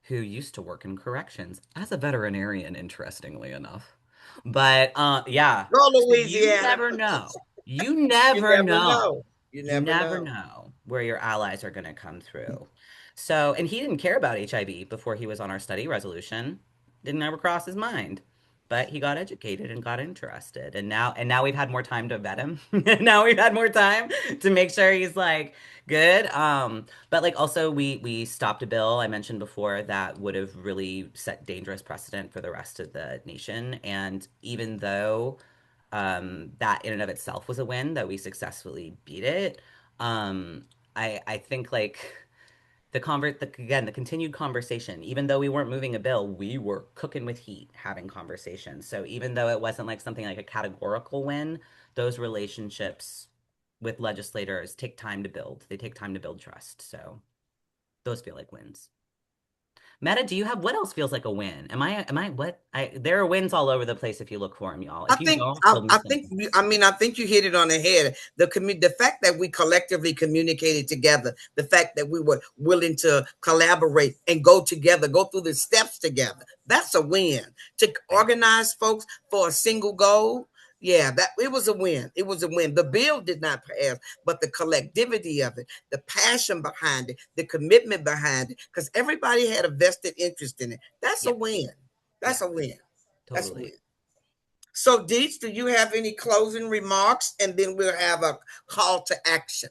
who used to work in corrections as a veterinarian, interestingly enough. But yeah, Go so you Louisiana. never know. You You never never know. know. You You never never know. know where your allies are going to come through. So, and he didn't care about HIV before he was on our study resolution. Didn't ever cross his mind. But he got educated and got interested. And now we've had more time to vet him. Now we've had more time to make sure he's like good. But like also we stopped a bill I mentioned before that would have really set dangerous precedent for the rest of the nation. And even though that in and of itself was a win that we successfully beat it, I think like the continued conversation, even though we weren't moving a bill, we were cooking with heat having conversations. So even though it wasn't like something like a categorical win, those relationships with legislators take time to build. They take time to build trust. So Those feel like wins. Meta, do you have what else feels like a win? What? There are wins all over the place if you look for them, y'all. I If you think don't, I, you'll I miss think them. you- I mean I think you hit it on the head. The fact that we collectively communicated together, the fact that we were willing to collaborate and go together, go through the steps together. That's a win. To Right. organize folks for a single goal, yeah, that it was a win. It was a win. The bill did not pass, but the collectivity of it, the passion behind it, the commitment behind it, because everybody had a vested interest in it. That's a Yeah. win. That's Yeah. a win. That's a win. Totally. So, Deets, do you have any closing remarks? And then we'll have a call to action.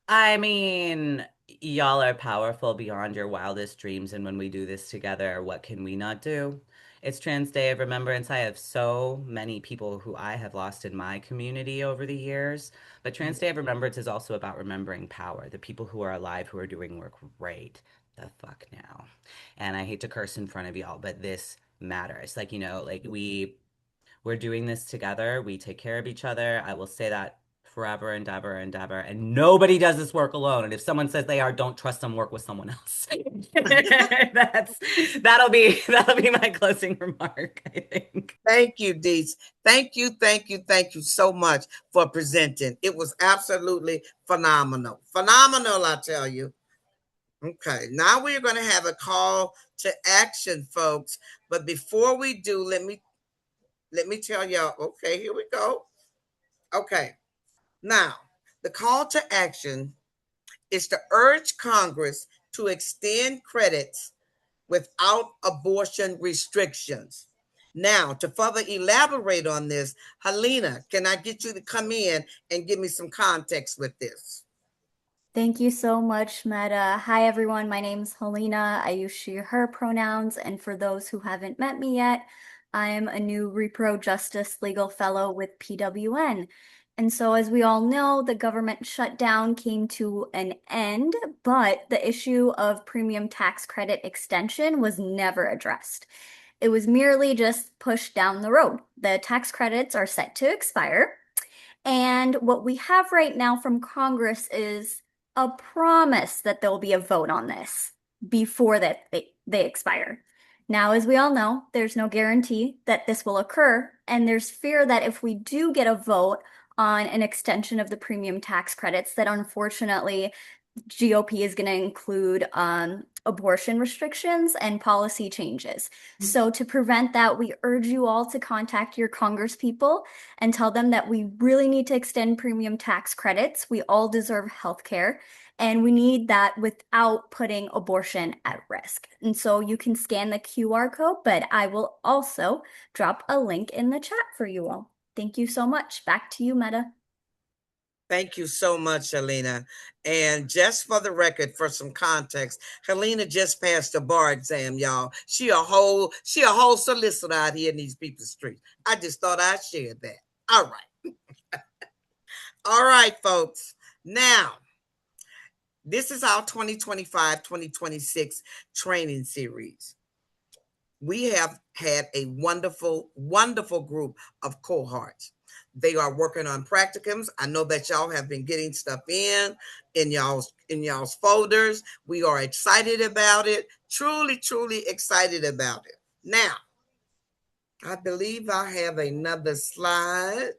I mean, y'all are powerful beyond your wildest dreams, and when we do this together, what can we not do? It's Trans Day of Remembrance. I have so many people who I have lost in my community over the years, but Trans Day of Remembrance is also about remembering power, the people who are alive who are doing work right the fuck now. And I hate to curse in front of y'all, but this matters. Like, like we're doing this together. We take care of each other. I will say that forever and ever and ever. And nobody does this work alone. And if someone says they are, don't trust them, work with someone else. That's that'll be my closing remark, I think. Thank you, Deets. Thank you so much for presenting. It was absolutely phenomenal. Phenomenal, I tell you. Okay, now we're going to have a call to action, folks. But before we do, let me tell y'all. Okay, here we go. Okay, now the call to action is to urge Congress to extend credits without abortion restrictions. Now, to further elaborate on this, Helena, can I get you to come in and give me some context with this? Thank you so much, Meta. Hi, everyone. My name's Helena. I use she, her pronouns. And for those who haven't met me yet, I am a new Repro Justice Legal Fellow with PWN. And so, as we all know, the government shutdown came to an end, but the issue of premium tax credit extension was never addressed. It was merely just pushed down the road. The tax credits are set to expire. And what we have right now from Congress is a promise that there will be a vote on this before they expire. Now, as we all know, there's no guarantee that this will occur, and there's fear that if we do get a vote on an extension of the premium tax credits, that unfortunately GOP is going to include abortion restrictions and policy changes. So, to prevent that, we urge you all to contact your congresspeople and tell them that we really need to extend premium tax credits. We all deserve health care, and we need that without putting abortion at risk. And so, you can scan the QR code, but I will also drop a link in the chat for you all. Thank you so much. Back to you, Meta. Thank you so much, Helena. And just for the record, for some context, Helena just passed the bar exam, y'all. She a whole solicitor out here in these people's streets. I just thought I'd share that. All right. All right, folks. Now, this is our 2025-2026 training series. We have had a wonderful, wonderful group of cohorts. They are working on practicums. I know that y'all have been getting stuff in y'all's folders. We are excited about it. Truly, truly excited about it. Now, I believe I have another slide.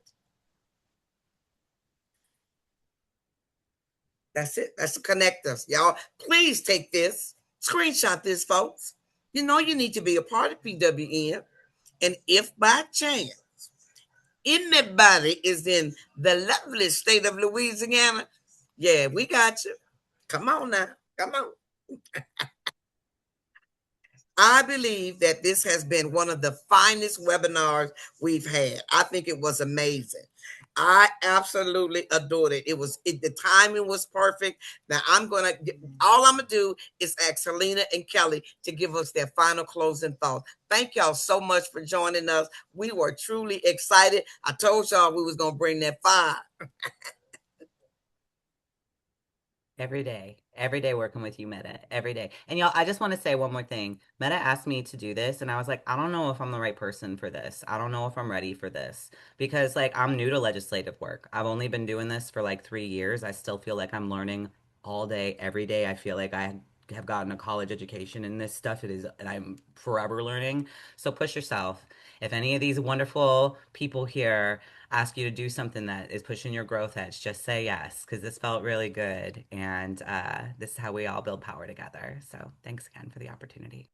That's it. That's to connect us. Y'all, please take this, screenshot this, folks. You know you need to be a part of PWN. And if by chance anybody is in the lovely state of Louisiana, yeah, we got you. Come on now. Come on. I believe that this has been one of the finest webinars we've had. I think it was amazing. I absolutely adored it. The timing was perfect. Now all I'm gonna do is ask Helena and Kelly to give us their final closing thoughts. Thank y'all so much for joining us. We were truly excited. I told y'all we was gonna bring that fire. Every day working with you, Meta, every day. And y'all, I just want to say one more thing. Meta asked me to do this, and I was like, I don't know if I'm the right person for this. I don't know if I'm ready for this because, like, I'm new to legislative work. I've only been doing this for like 3 years. I still feel like I'm learning all day, every day. I feel like I have gotten a college education in this stuff. It is, and I'm forever learning. So push yourself. If any of these wonderful people here ask you to do something that is pushing your growth edge, just say yes, because this felt really good. And this is how we all build power together. So thanks again for the opportunity.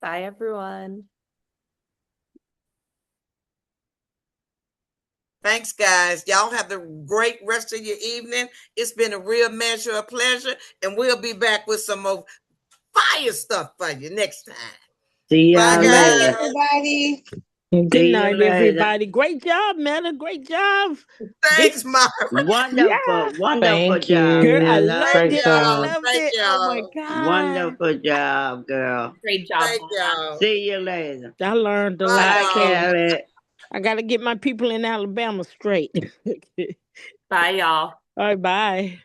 Bye, everyone. Thanks, guys. Y'all have the great rest of your evening. It's been a real measure of pleasure, and we'll be back with some more fire stuff for you next time. See Bye, y'all guys. later. Everybody. Good See you night, later. everybody. Great job, Mela. Great job. Thanks, Myra. Wonderful, Yeah. wonderful Thank job, you. Girl, I Mela. loved Thank it. I y'all. job. loved Thank it. Oh my y'all. God. Wonderful job, girl. Great job, Thank Mama. y'all. See you later. I learned a Bye, lot Bye, y'all. too. Kelly. I got to get my people in Alabama straight. Bye, y'all. All right, bye.